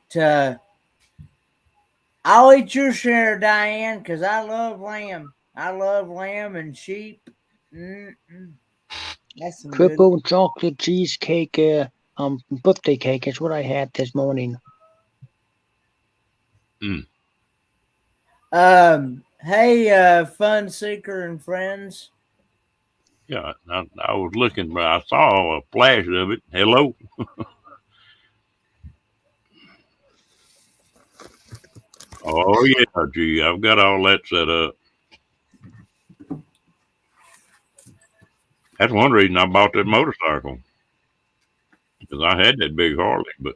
I'll eat your share, Diane, because I love lamb. I love lamb and sheep. Mm-mm. That's some Triple chocolate cheesecake, birthday cake is what I had this morning. Mm. Hey, Fun Seeker and friends. Yeah, I was looking, but I saw a flash of it. Hello. Oh yeah, gee, I've got all that set up. That's one reason I bought that motorcycle, because I had that big Harley, but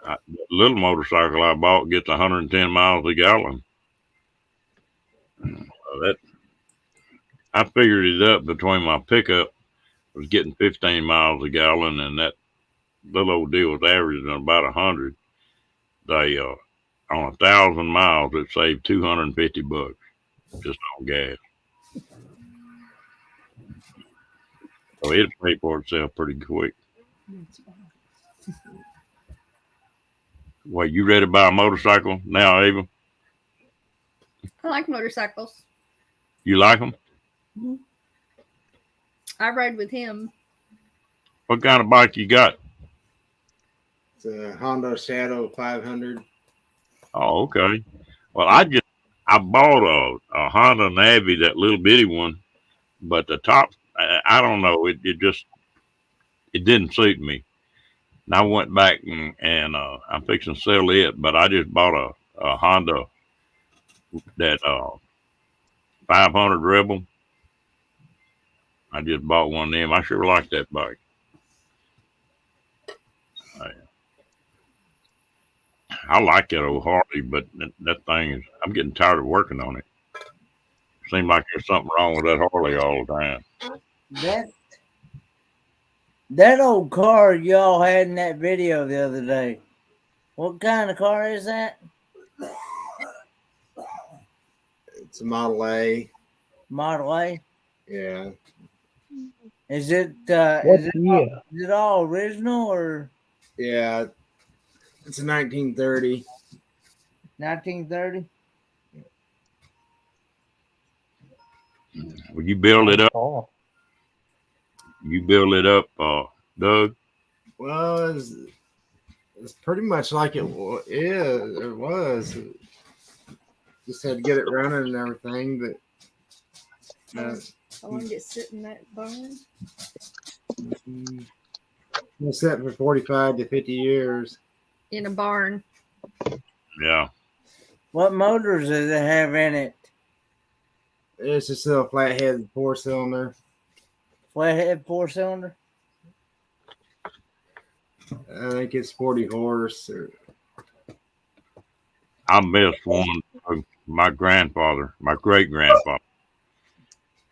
that little motorcycle I bought gets 110 miles a gallon. That I figured it up between my pickup was getting 15 miles a gallon, and that little old deal was averaging about 100. They on 1,000 miles, it saved $250 just on gas. So it'll pay for itself pretty quick. Well, you ready to buy a motorcycle now, Ava? I like motorcycles. You like them? Mm-hmm. I ride with him. What kind of bike you got? It's a Honda Shadow 500. Oh, okay. Well, I bought a Honda Navi, that little bitty one, but the top, I don't know, it didn't suit me. And I went back and I'm fixing to sell it, but I just bought a Honda, that 500 Rebel. I just bought one of them. I sure like that bike. I like that old Harley, but that thing is, I'm getting tired of working on it. Seems like there's something wrong with that Harley all the time. That old car y'all had in that video the other day, what kind of car is that? It's a Model A. Model A? Yeah. Is it What year? Is it all original or? Yeah. It's a 1930. 1930? Will you build it up? You build it up, Doug? Well, it's pretty much like it is. It was. Just had to get it running and everything, but How long did it sit in that barn? it's set for 45 to 50 years. In a barn. Yeah. What motors does it have in it? It's just a flathead 4-cylinder. Flathead 4-cylinder? I think it's 40 horse. I missed one. My great grandfather,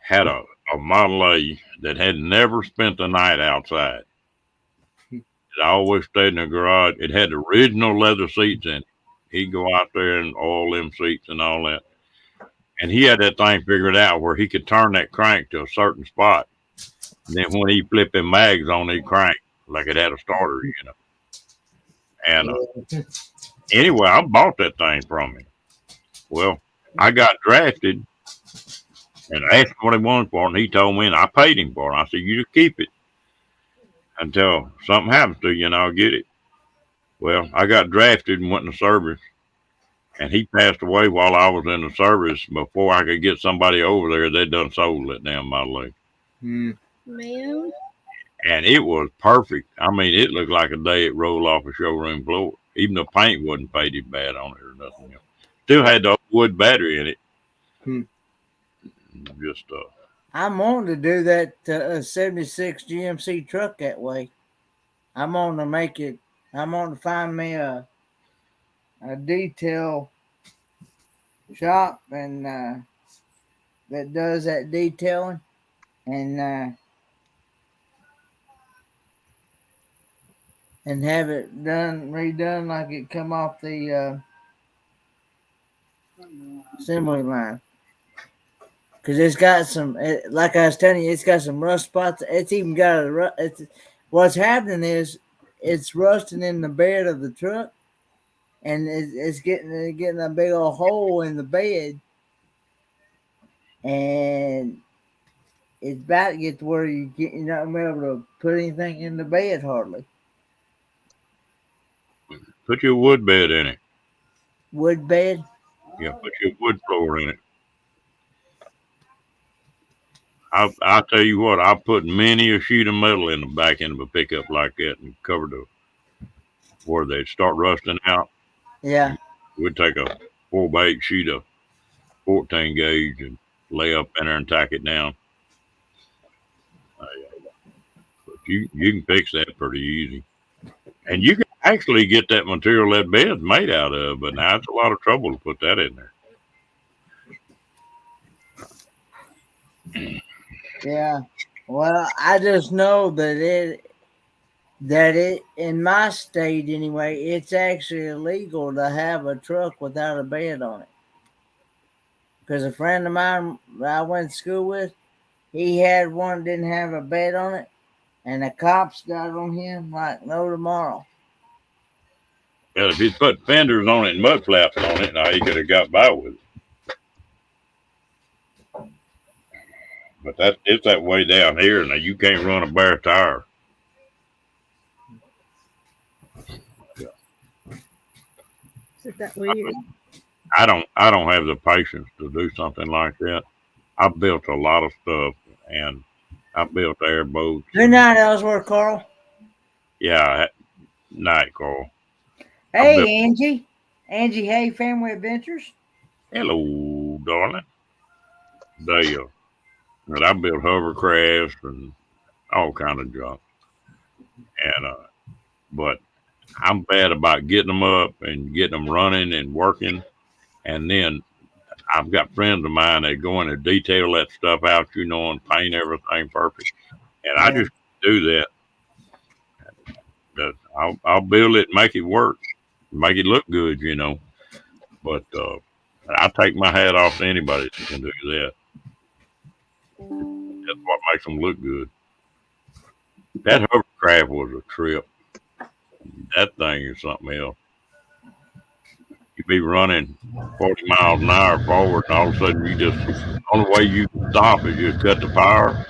had a Model A that had never spent the night outside. It always stayed in the garage. It had the original leather seats in it. He'd go out there and oil them seats and all that. And he had that thing figured out where he could turn that crank to a certain spot. And then when he flipped them mags on, he'd crank like it had a starter, And anyway, I bought that thing from him. Well, I got drafted and asked what he wanted for it, and he told me, and I paid him for it. I said, you just keep it until something happens to you, and I'll get it. Well, I got drafted and went in the service, and he passed away while I was in the service. Before I could get somebody over there, they'd done sold that damn Model A. Man. And it was perfect. I mean, it looked like a day it rolled off a showroom floor. Even the paint wasn't faded bad on it or nothing else. Still had the wood battery in it. Just I'm on to do that 76 GMC truck that way. I'm on to make it. I'm on to find me a detail shop and that does that detailing and have it redone like it come off the assembly line. Because it's got some, like I was telling you, it's got some rust spots. It's even got what's happening is it's rusting in the bed of the truck, and it's getting a big old hole in the bed, and it's about to get to where you're not gonna be able to put anything in the bed hardly. put your wood bed in it. Wood bed? Yeah, put your wood floor in it. I'll tell you what, I put many a sheet of metal in the back end of a pickup like that and covered where they start rusting out. Yeah. We'd take a 4x8 sheet of 14 gauge and lay up in there and tack it down. But you can fix that pretty easy. And you can actually get that material that bed's made out of, but now it's a lot of trouble to put that in there. Yeah. Well, I just know that in my state anyway, it's actually illegal to have a truck without a bed on it. Because a friend of mine that I went to school with, he had one that didn't have a bed on it, and the cops got on him like no tomorrow. Well, if he'd put fenders on it and mud flaps on it, now he could have got by with it. But it's that way down here. Now you can't run a bare tire. Is that weird? I don't have the patience to do something like that. I built a lot of stuff, and I built airboats. Good night, Ellsworth, Carl. Yeah, night, Carl. Hey, Angie. Angie Hay, Family Adventures. Hello, darling. And I built hovercrafts and all kind of junk. And but I'm bad about getting them up and getting them running and working. And then I've got friends of mine that go in and detail that stuff out, and paint everything perfect. And I just do that. But I'll build it, make it work, make it look good, But I take my hat off to anybody that can do that. That's what makes them look good. That hovercraft was a trip. That thing is something else. You be running 40 miles an hour forward, and all of a sudden the only way you can stop is just cut the power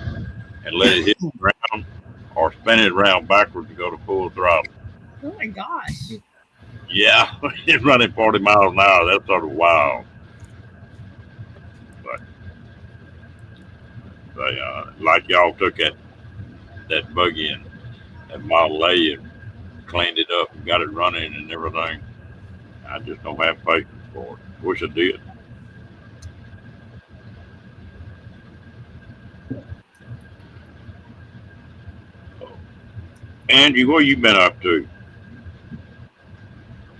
and let it hit the ground, or spin it around backwards to go to full throttle. Oh my gosh. Yeah, it's running 40 miles an hour. That's sort of wild. But like y'all took that buggy and that Model A and cleaned it up and got it running and everything. I just don't have patience for it. Wish I did. Angie, what you been up to?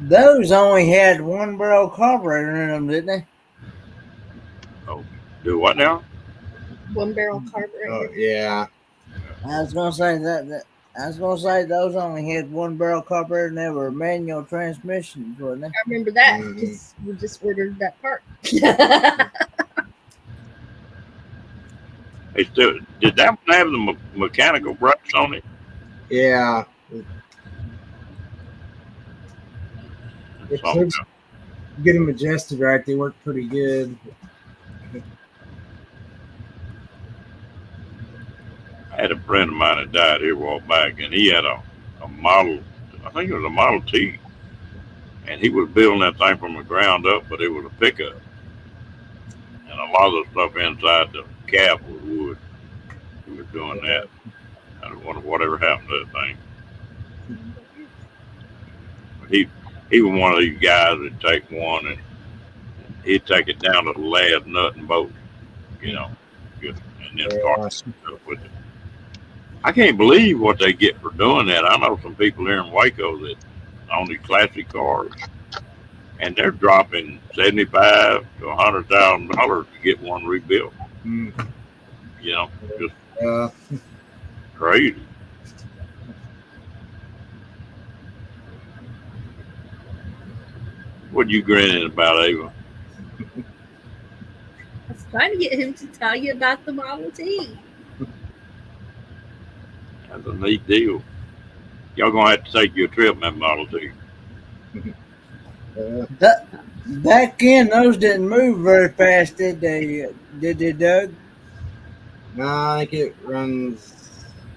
Those only had one barrel carburetor in them, didn't they? Oh, do what now? One barrel carburetor. Oh, yeah. I was gonna say that. I was gonna say those only had one barrel carburetor and they were manual transmissions, wasn't they? I remember that. Mhm. We just ordered that part. Hey, still, did that one have the mechanical brakes on it? Yeah. If Something you get them adjusted right, they work pretty good. I had a friend of mine that died here a while back, and he had a model, I think it was a Model T, and he was building that thing from the ground up, but it was a pickup. And a lot of the stuff inside the cab was wood. He was doing that. I don't wonder whatever happened to that thing. But he was one of these guys that take one and he'd take it down to the last nut and bolt, and then start stuff with it. I can't believe what they get for doing that. I know some people here in Waco that own these classic cars, and they're dropping $75,000 to $100,000 to get one rebuilt. Just crazy. What you grinning about, Ava? I was trying to get him to tell you about the Model T. That's a neat deal. Y'all gonna have to take you a trip in that Model T. Back then, those didn't move very fast, did they? Did they, Doug? No, I think it runs,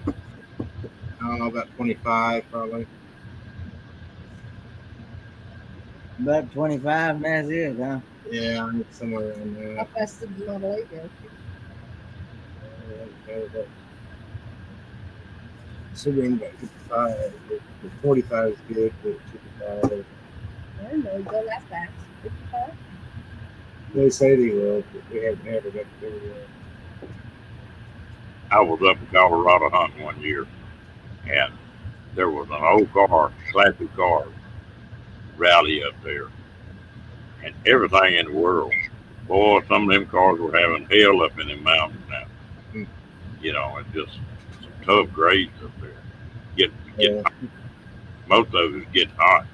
I don't know, about 25 probably. About 25, and that's it, huh? Yeah, I think somewhere around How there. fast did the Model A go? Should be about 55. 45 is good, but 55. I don't know, go that fast. 55? They say they will, but we haven't had it up there yet. I was up in Colorado hunting one year, and there was an old car, classic car, rally up there, and everything in the world. Boy, some of them cars were having hell up in the mountains now. Hmm. You know, and just some tough grades up there. Get Yeah. most of it's getting hot,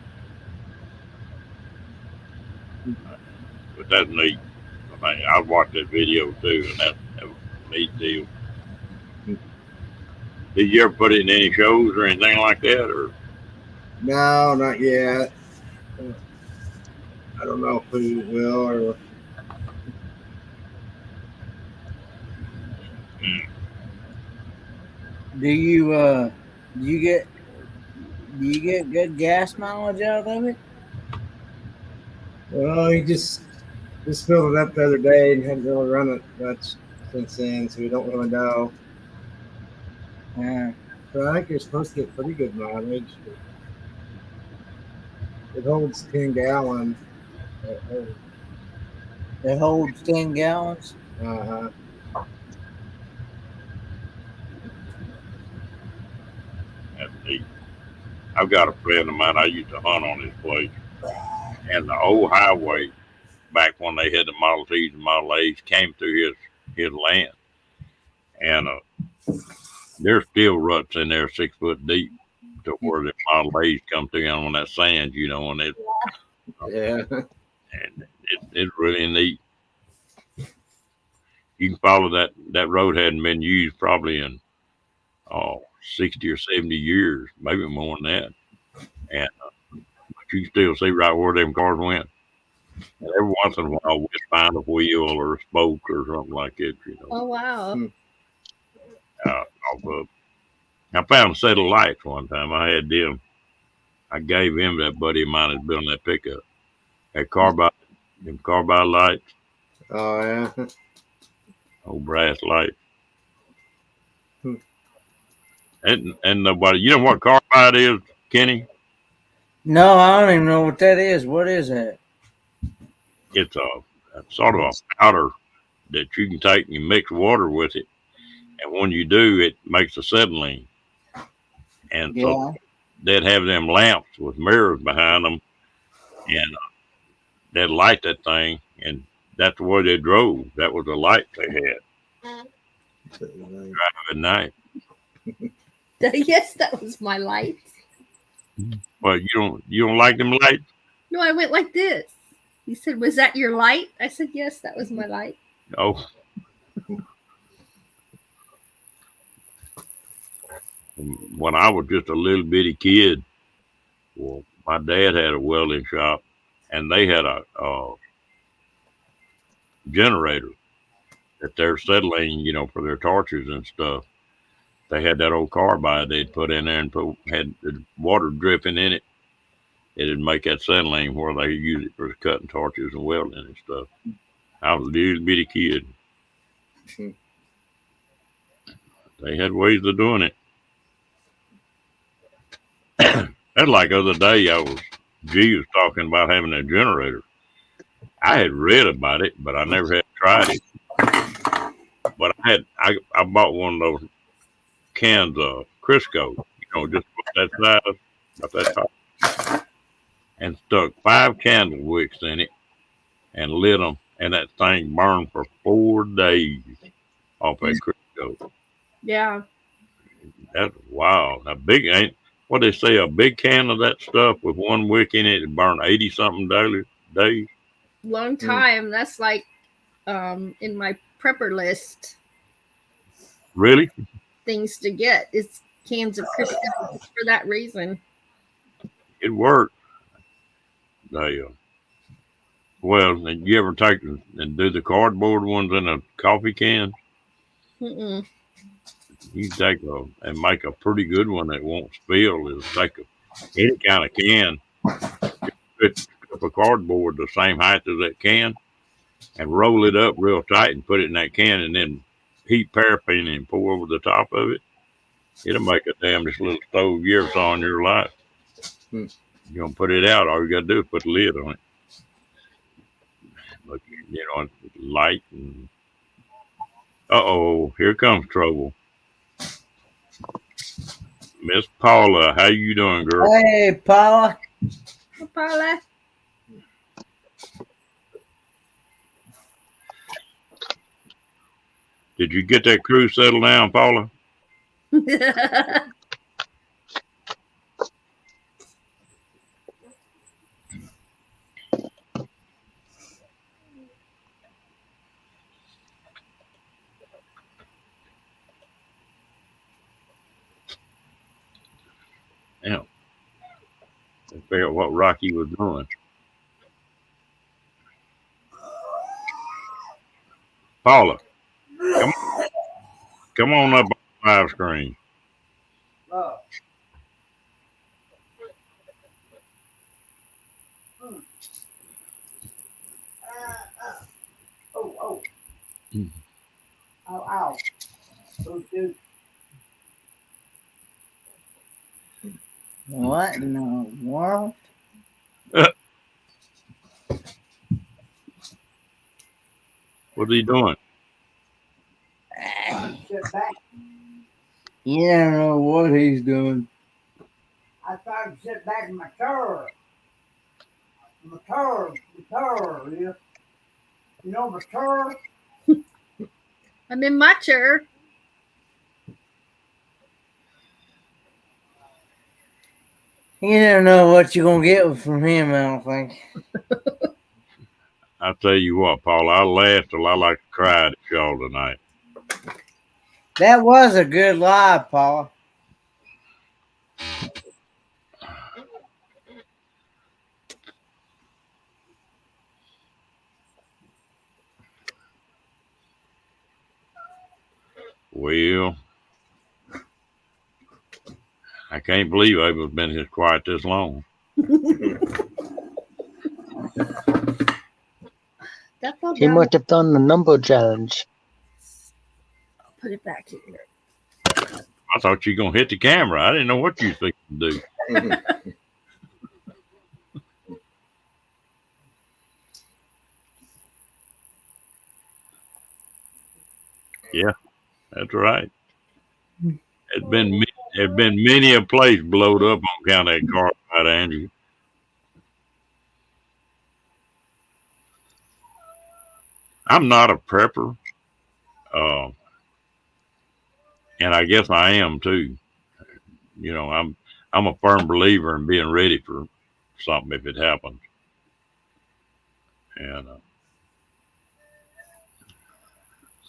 but that's neat. I mean, I watched that video too, and that was a neat deal. Hmm. Did you ever put it in any shows or anything like that, or? No, not yet. I don't know if we will or. Mm. Do you get good gas mileage out of it? Well, he just filled it up the other day and hadn't really run it much since then, so we don't really know. Yeah. But I think you're supposed to get pretty good mileage. It holds 10 gallons. It holds 10 gallons. Uh-huh. That's neat. I've got a friend of mine. I used to hunt on his place, and the old highway back when they had the Model Ts and Model A's came through his land, and there's still ruts in there 6 foot deep to where the Model A's come through on that sand, you know, and Yeah. it's really neat. You can follow that road hadn't been used probably in 60 or 70 years, maybe more than that, and but you can still see right where them cars went. And every once in a while, we find a wheel or a spoke or something like it, you know. Oh wow. Off of. I found a set of lights one time. I had them. I gave him that buddy of mine that's building that pickup. That carbide lights, Oh, yeah. old brass lights. Hmm. And nobody, you know what carbide is, Kenny? No, I don't even know what that is. What is that? It's a sort of a powder that you can take and you mix water with it. And when you do, it makes acetylene. And so Yeah. they'd have them lamps with mirrors behind them, and they'd light that thing, and that's the way they drove. That was the light they had at night. Yes, that was my light. Well, you don't like them lights? No, I went like this. He said, "Was that your light?" I said, "Yes, that was my light." Oh. When I was just a little bitty kid, well, my dad had a welding shop, and they had a generator that they're settling, you know, for their torches and stuff. They had that old carbide they'd put in there and had the water dripping in it. It'd make that settling where they use it for cutting torches and welding and stuff. I was a little bitty kid. They had ways of doing it. That's like other day G was talking about having a generator. I had read about it, but I never had tried it. But I bought one of those cans of Crisco, you know, just about that size, about that top, and stuck 5 candle wicks in it and lit them, and that thing burned for 4 days off that Crisco. Yeah. That's wild. A big ain't what they say. A big can of that stuff with 1 wick in it burned 80 something days. Long time. That's like in my prepper list Really? things to get. It's cans of Crisco for that reason. It worked. Well, did you ever take and do the cardboard ones in a coffee can? Mm-mm. You take and make a pretty good one that won't spill. Is take any kind of can, put a cardboard the same height as that can, and roll it up real tight and put it in that can, and then heat paraffin and pour over the top of it. It'll make a damnest little stove you ever saw in your life. Hmm. You're gonna put it out. All you gotta do is put the lid on it. But light and here comes trouble. Miss Paula, how you doing, girl? Hey, Paula. Paula. Did you get that crew settled down, Paula? Yeah. I figure out what Rocky was doing. Paula, come on up on the live screen. Oh. Oh. Mm. Ow. Oh, dude. What in the world? What's he doing? Sit back. You don't know what he's doing. I tried to sit back in my car. My car. You know my car? I'm in my chair. You don't know what you're gonna get from him, I don't think. I tell you what, Paula, I laughed till I like to cry at y'all tonight. That was a good lie, Paula. Well, I can't believe Abel's been here quiet this long. That fell She down. must have done the number challenge. I'll put it back here. I thought you were going to hit the camera. I didn't know what you were thinking to do. Yeah, that's right. It's been many a place blowed up on account of that car fight, Andrew. I'm not a prepper, uh, and I guess I am too. I'm a firm believer in being ready for something if it happens. And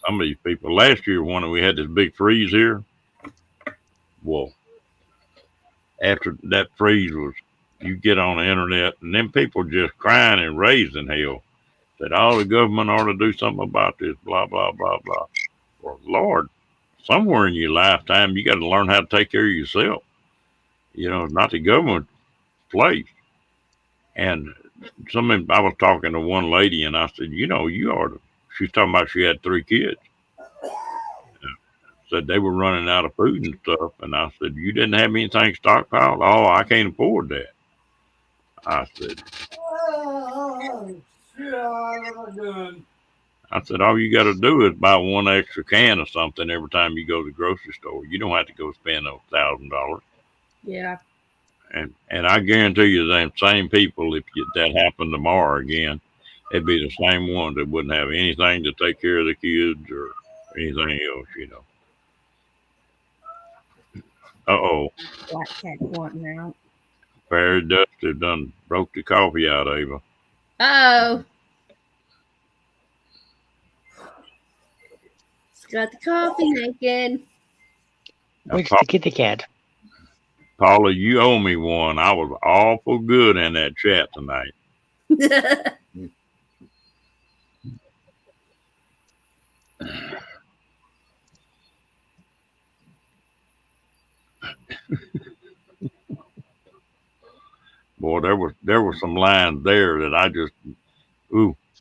some of these people last year when we had this big freeze here, well, after that freeze was, you get on the internet and then people just crying and raising hell that all the government ought to do something about this, blah blah blah blah. Well, Lord, somewhere in your lifetime you got to learn how to take care of yourself. It's not the government's place. And I was talking to one lady and I said, you ought to. She's talking about she had 3 kids. Said they were running out of food and stuff. And I said, you didn't have anything stockpiled? Oh, I can't afford that. I said, Oh, shit, I said, all you got to do is buy one extra can of something every time you go to the grocery store. You don't have to go spend $1,000. Yeah. And I guarantee you, them same people, if that happened tomorrow again, it'd be the same ones that wouldn't have anything to take care of the kids or anything else. Black cat wanting out. Fairy dust have done broke the coffee out of Ava. Oh. It's got the coffee making. Where's the kitty cat? Paula, you owe me one. I was awful good in that chat tonight. Boy, there were some lines there that I just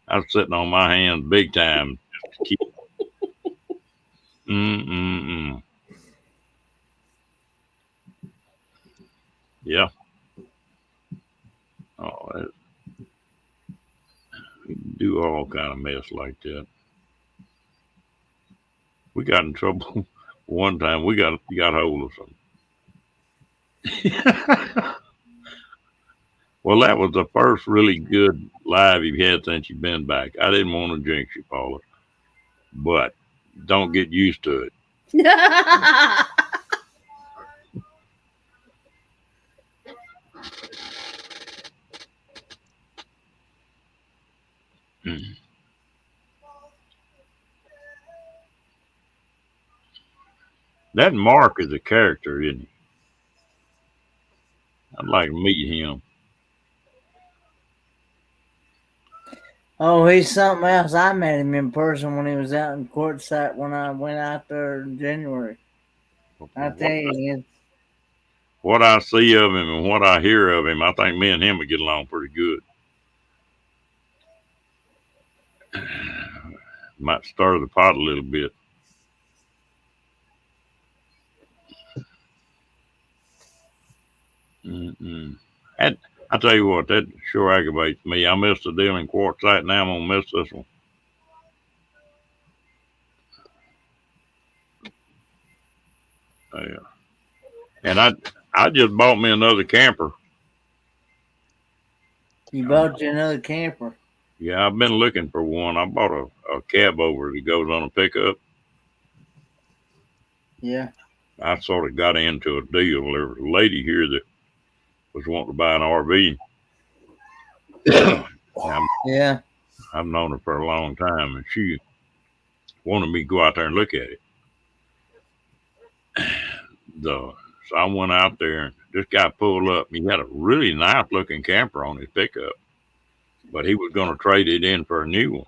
I was sitting on my hands big time. Just to keep. Yeah. Oh, do all kind of mess like that. We got in trouble one time. We got hold of some. Well, that was the first really good live you've had since you've been back. I didn't want to jinx you, Paula, but don't get used to it. Mm. That Mark is a character, isn't he? I'd like to meet him. Oh, he's something else. I met him in person when he was out in Quartzsite when I went out there in January. I tell you, What I see of him and what I hear of him, I think me and him would get along pretty good. Might stir the pot a little bit. Mm-mm. And I tell you what, that sure aggravates me. I missed the deal in Quartzsite. Now I'm gonna miss this one. Yeah. And I just bought me another camper. you bought you another camper. Yeah, I've been looking for one. I bought a cab over that goes on a pickup. Yeah. I sort of got into a deal. There was a lady here that was wanting to buy an RV. Yeah. I've known her for a long time, and she wanted me to go out there and look at it. So I went out there, and this guy pulled up. He had a really nice looking camper on his pickup, but he was going to trade it in for a new one.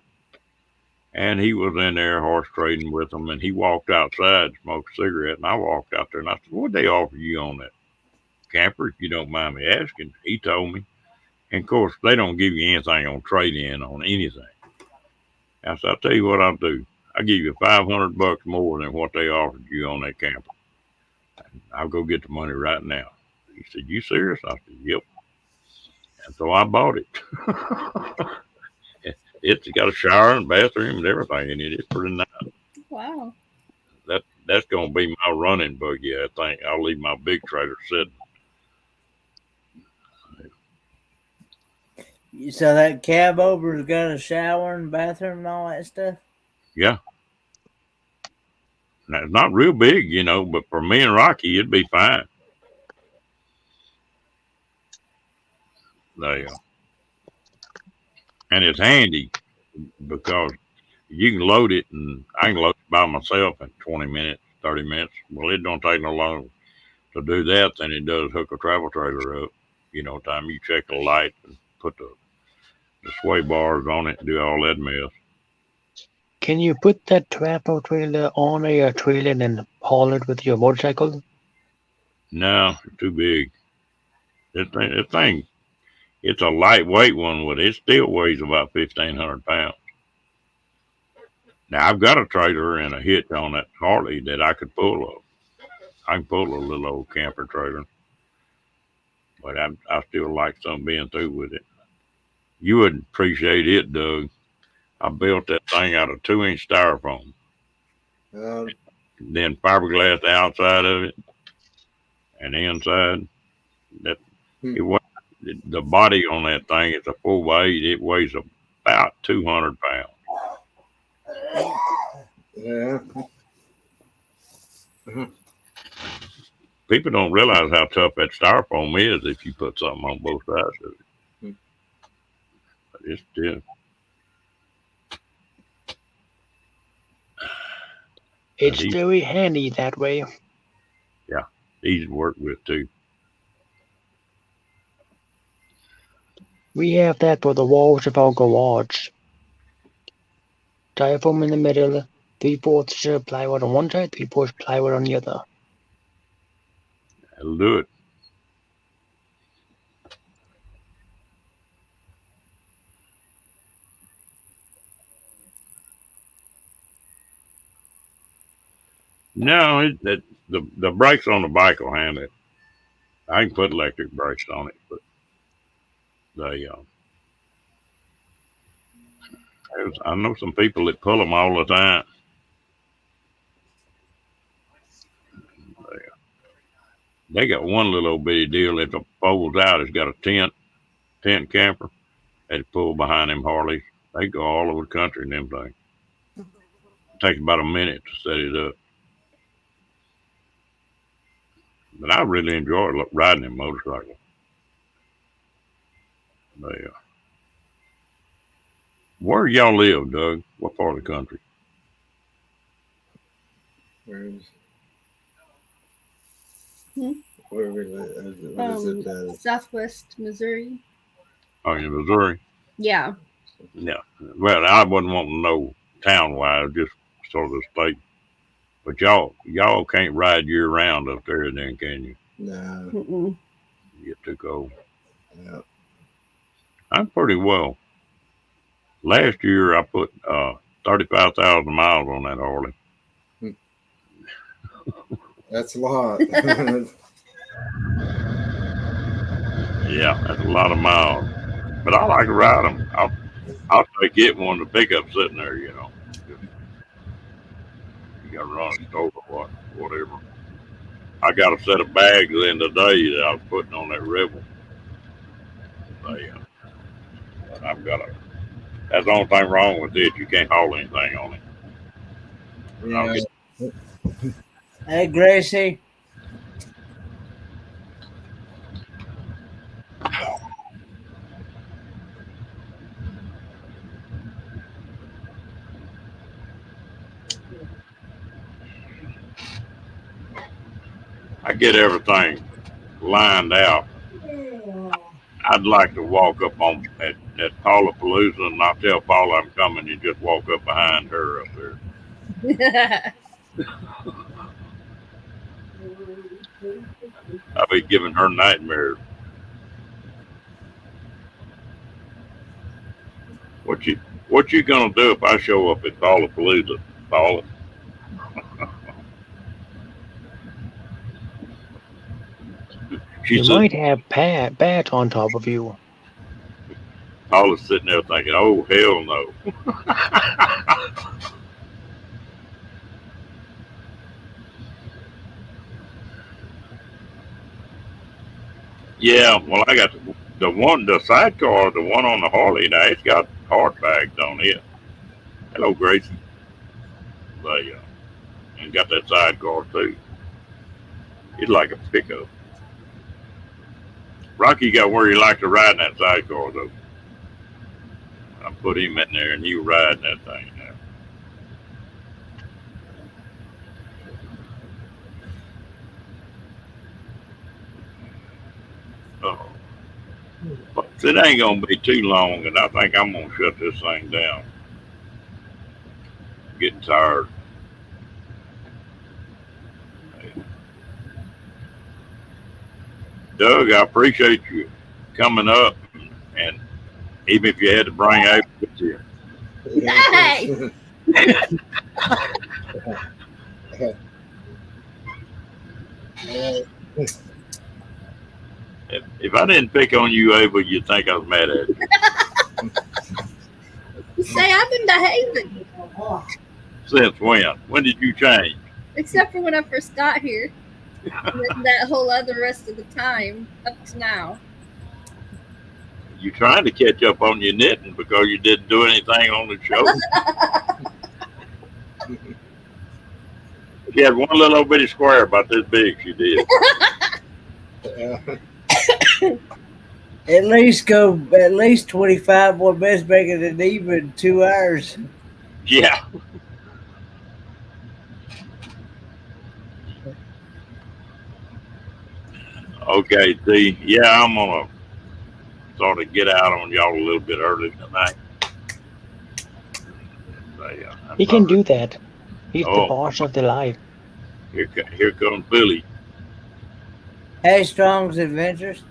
And he was in there horse trading with them, and he walked outside, smoked a cigarette, and I walked out there, and I said, "What'd they offer you on that camper, if you don't mind me asking?" He told me. And of course, they don't give you anything on trade in on anything. I said, "I'll tell you what I'll do. I'll give you $500 more than what they offered you on that camper. I'll go get the money right now." He said, "You serious?" I said, "Yep." And so I bought it. It's got a shower and bathroom and everything in it. It's pretty nice. Wow. That's gonna be my running buggy. I think I'll leave my big trailer sitting. So that cab over's got a shower and bathroom and all that stuff? Yeah. Now, it's not real big, but for me and Rocky, it'd be fine. There you go. And it's handy because you can load it, and I can load it by myself in 20 minutes, 30 minutes. Well, it don't take no longer to do that than it does hook a travel trailer up. Time you check the light and put the sway bars on it and do all that mess. Can you put that travel trailer on your trailer and then haul it with your motorcycle? No, it's too big. This thing, it's a lightweight one, but it still weighs about 1,500 pounds. Now, I've got a trailer and a hitch on that Harley that I could pull up. I can pull a little old camper trailer, but I still like something being through with it. You wouldn't appreciate it, Doug. I built that thing out of 2-inch styrofoam, then fiberglass the outside of it, and the inside. That it the body on that thing is a 4x8. It weighs about 200 pounds. Yeah. People don't realize how tough that styrofoam is if you put something on both sides of it. But it's still. It's very handy that way. Yeah, easy to work with too. We have that for the walls of our garage. Styrofoam in the middle, 3/4 plywood on one side, 3/4 plywood on the other. That'll do it. No, the brakes on the bike will handle it. I can put electric brakes on it, but they I know some people that pull them all the time. They got one little old bitty deal that folds out. It's got a tent camper. They pull behind them Harleys. They go all over the country in them things. It takes about a minute to set it up. But I really enjoy riding them motorcycles. They, where y'all live, Doug? What part of the country? Where's Hmm? where is it? Southwest Missouri. Oh, in Missouri? Yeah. Yeah. Well, I wouldn't want to know town wise, just sort of the state. But y'all can't ride year round up there, then, can you? No. Mm-mm. You get too cold. Yeah. I'm pretty well. Last year I put 35,000 miles on that Harley. That's a lot. Yeah, that's a lot of miles. But I like to ride them. I'll take it one of the pickups sitting there, you know. You got to run a store or whatever. I got a set of bags in today that I was putting on that Rebel. They, I've got a. That's the only thing wrong with it. You can't haul anything on it. Yeah. Hey, Gracie. I get everything lined out. I'd like to walk up on at Paula Palooza and not tell Paula I'm coming. You just walk up behind her up there. I'll be giving her nightmares. What you gonna do if I show up at Paula Palooza, Paula? She You said, might have Pat on top of you. Paula's sitting there thinking, "Oh hell no." Yeah, well, I got the sidecar, the one on the Harley. Now it's got hard bags on it. Hello, Gracie. They and got that sidecar too. It's like a pickup. Rocky got where he liked to ride in that sidecar though. I put him in there and he was riding that thing now. Oh. But it ain't gonna be too long, and I think I'm gonna shut this thing down. I'm getting tired. Doug, I appreciate you coming up, and even if you had to bring April with you. Hey! If I didn't pick on you, Abel, you'd think I was mad at you. You say I've been behaving. Since when? When did you change? Except for when I first got here. That whole other rest of the time up to now. You trying to catch up on your knitting because you didn't do anything on the show. She had one little old bitty square about this big. She did. At least 25 more minutes, making it even 2 hours. Yeah. Okay, see, yeah, I'm gonna sort of get out on y'all a little bit early tonight. He can do that. He's the boss of the life. Here comes Billy. Hey, Strong's Adventures.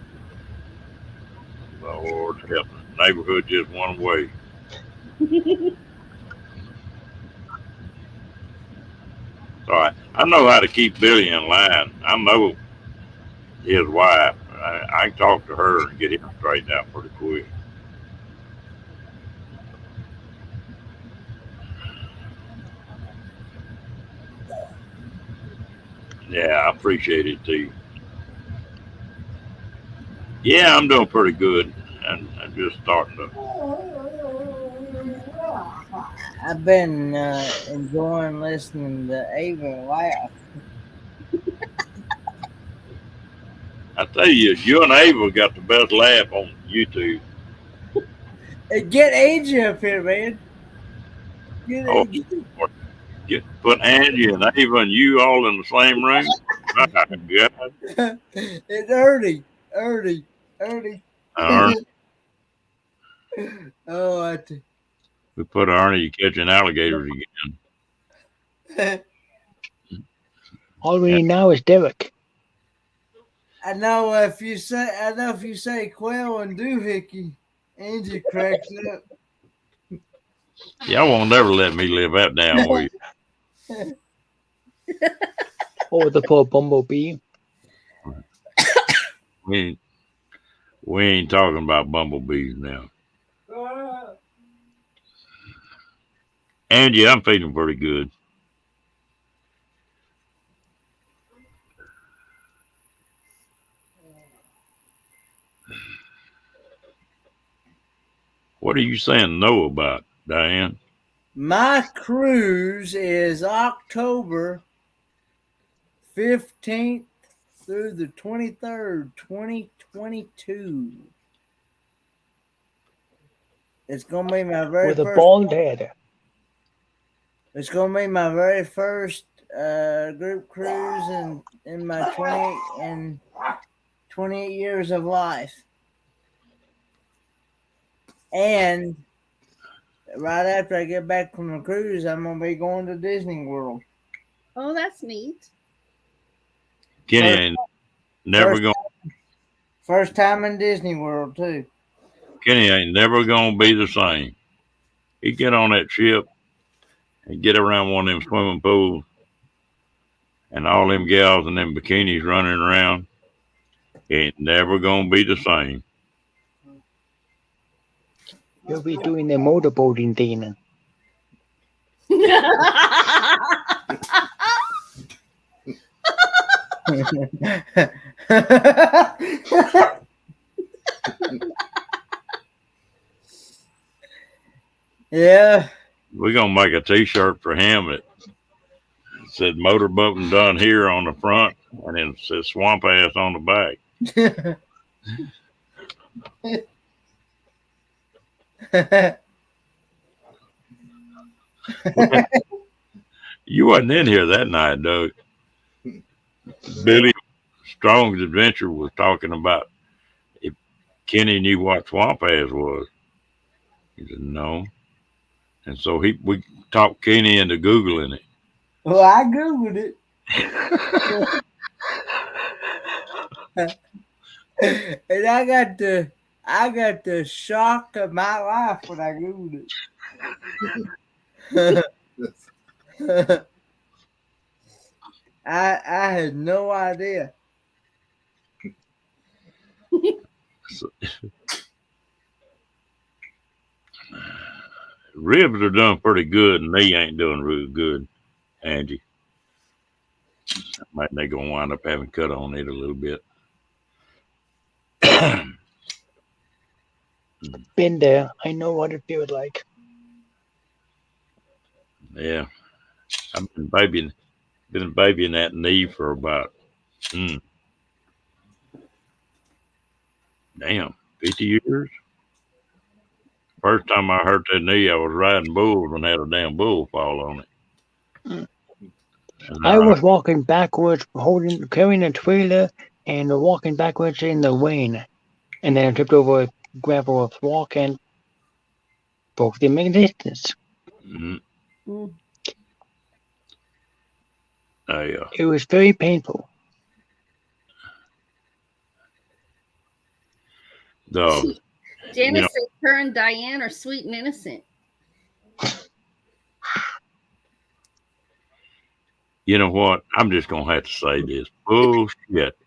Lord help us. Neighborhood just one way. All right. I know how to keep Billy in line. I know his wife. I can talk to her and get him straightened out pretty quick. Yeah, I appreciate it too. Yeah, I'm doing pretty good. And I'm just starting to. I've been enjoying listening to Ava laugh. I tell you and Ava got the best laugh on YouTube. Hey, get Angie up here, man. Get Oh, Angie. put Angie and Ava and you all in the same room. My God. It's Ernie. Ernie. Ernie. Ernie, Oh, we put Ernie catching alligators again. All we need now is Derek. I know if you say quail and doohickey, Angie cracks up. Y'all won't never let me live that down with you. Oh, the poor bumblebee. We ain't talking about bumblebees now. Angie, I'm feeling pretty good. What are you saying no about, Diane? My cruise is October 15th through the 23rd, 2022. It's gonna be my very With a first. bald head. It's gonna be my very first group cruise in my 28 years of life. And right after I get back from the cruise, I'm gonna be going to Disney World. Oh, that's neat. Kenny ain't never going. First time in Disney World too. Kenny ain't never gonna be the same. He get on that ship and get around one of them swimming pools, and all them gals in them bikinis running around. He ain't never gonna be the same. You'll be doing the motorboating thing. Yeah. We're gonna make a T-shirt for him that said "Motorboating done here" on the front, and then it says "Swamp Ass" on the back. You wasn't in here that night, Doug. Billy Strong's Adventure was talking about if Kenny knew what Swamp Ass was. He said no, and so we talked Kenny into googling it. Well, I googled it. And I got the shock of my life when I googled it. I had no idea. Ribs are doing pretty good, and they ain't doing real good, Angie. Might they gonna wind up having cut on it a little bit. Been there. I know what it feels like. Yeah, I've been babying that knee for about 50 years. First time I hurt that knee, I was riding bulls and had a damn bull fall on it. I was walking backwards, carrying a trailer, and walking backwards in the rain, and then I tripped over a gravel walk and broke the resistance. It was very painful. The Janice said her and Diane are sweet and innocent. You know what? I'm just gonna have to say this. Bullshit.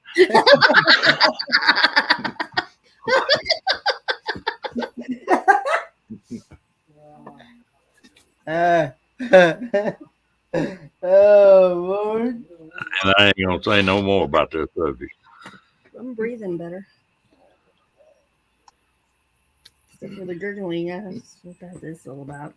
Oh, Lord. And I ain't gonna say no more about this subject. I'm breathing better. Except for the gurgling. That's what that is all about.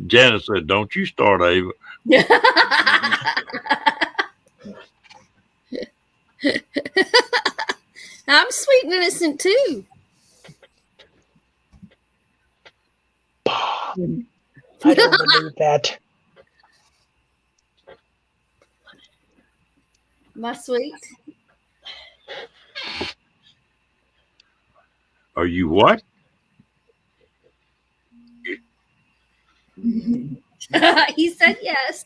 Janice said, "Don't you start, Ava." I'm sweet and innocent too. I don't believe that. My sweet. Are you what? He said yes.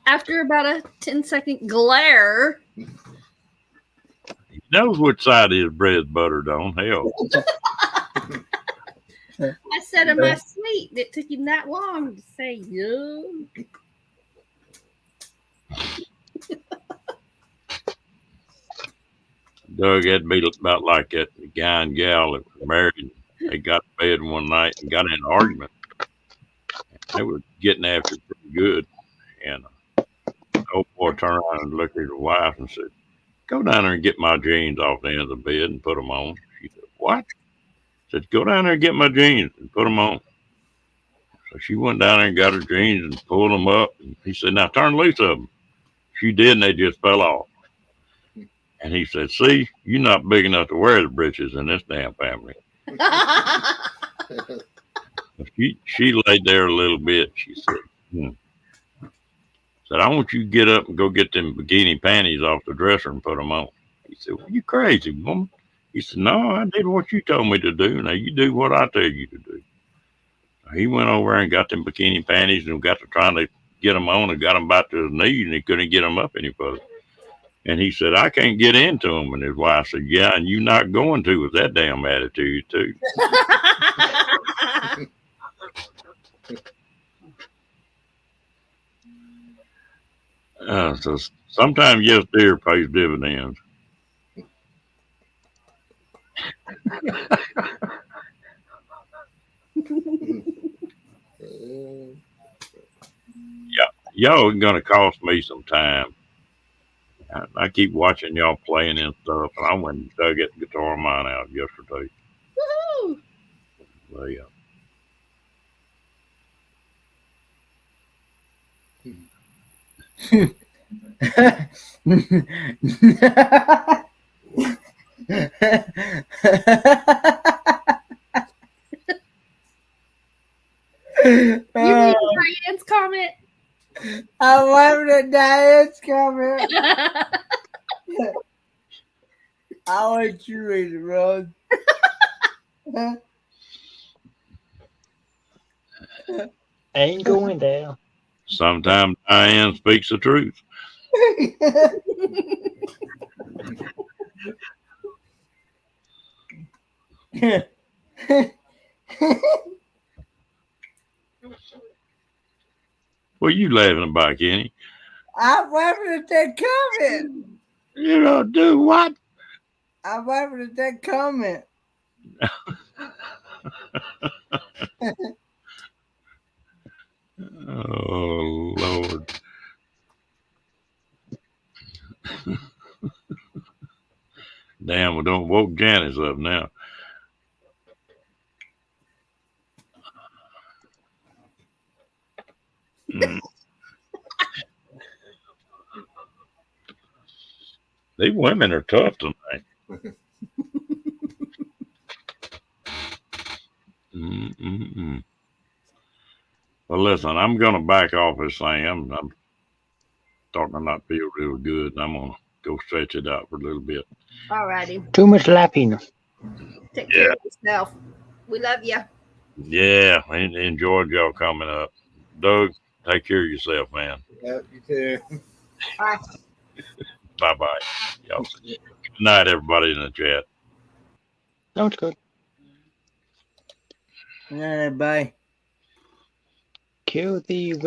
After about a 10-second glare. He knows which side his bread's buttered on. Hell, I said, am I sweet? It took him that long to say yeah. Doug, that'd be about like that guy and gal that were married. They got to bed one night and got in an argument. They were getting after it pretty good. And the old boy turned around and looked at his wife and said, "Go down there and get my jeans off the end of the bed and put them on." She said, "What?" Said, "Go down there and get my jeans and put them on." So she went down there and got her jeans and pulled them up. And he said, "Now turn loose of them." She did, and they just fell off. And he said, "See, you're not big enough to wear the breeches in this damn family." She laid there a little bit. She said, said, "I want you to get up and go get them bikini panties off the dresser and put them on." He said, "Well, you crazy, woman." He said, "No, I did what you told me to do. Now you do what I tell you to do." He went over and got them bikini panties and got to trying to get them on and got them about to his knees and he couldn't get them up any further. And he said, "I can't get into them." And his wife said, "Yeah, and you not going to with that damn attitude too." So sometimes yes, dear pays dividends. Y'all are gonna cost me some time. I keep watching y'all playing and stuff, and I went and dug that guitar of mine out yesterday. Woohoo! Well, yeah. You read Brian's comment? I love it, Diane's comment. I'll let you read it, Rose. Ain't going there. Sometimes Diane speaks the truth. What are you laughing about, Kenny? I'm laughing at that comment. You don't do what? I'm laughing at that comment. Oh, Lord. Damn, we don't woke Janice up now. These women are tough tonight. Well, listen, I'm going to back off this thing. I'm starting to not feel real good. And I'm going to go stretch it out for a little bit. All righty. Too much lapping. Take care of yourself. We love you. Yeah, I enjoyed y'all coming up. Doug, take care of yourself, man. Yep, you too. Bye. Bye-bye. Y'all. Good night, everybody in the chat. Sounds good. Bye. Kill the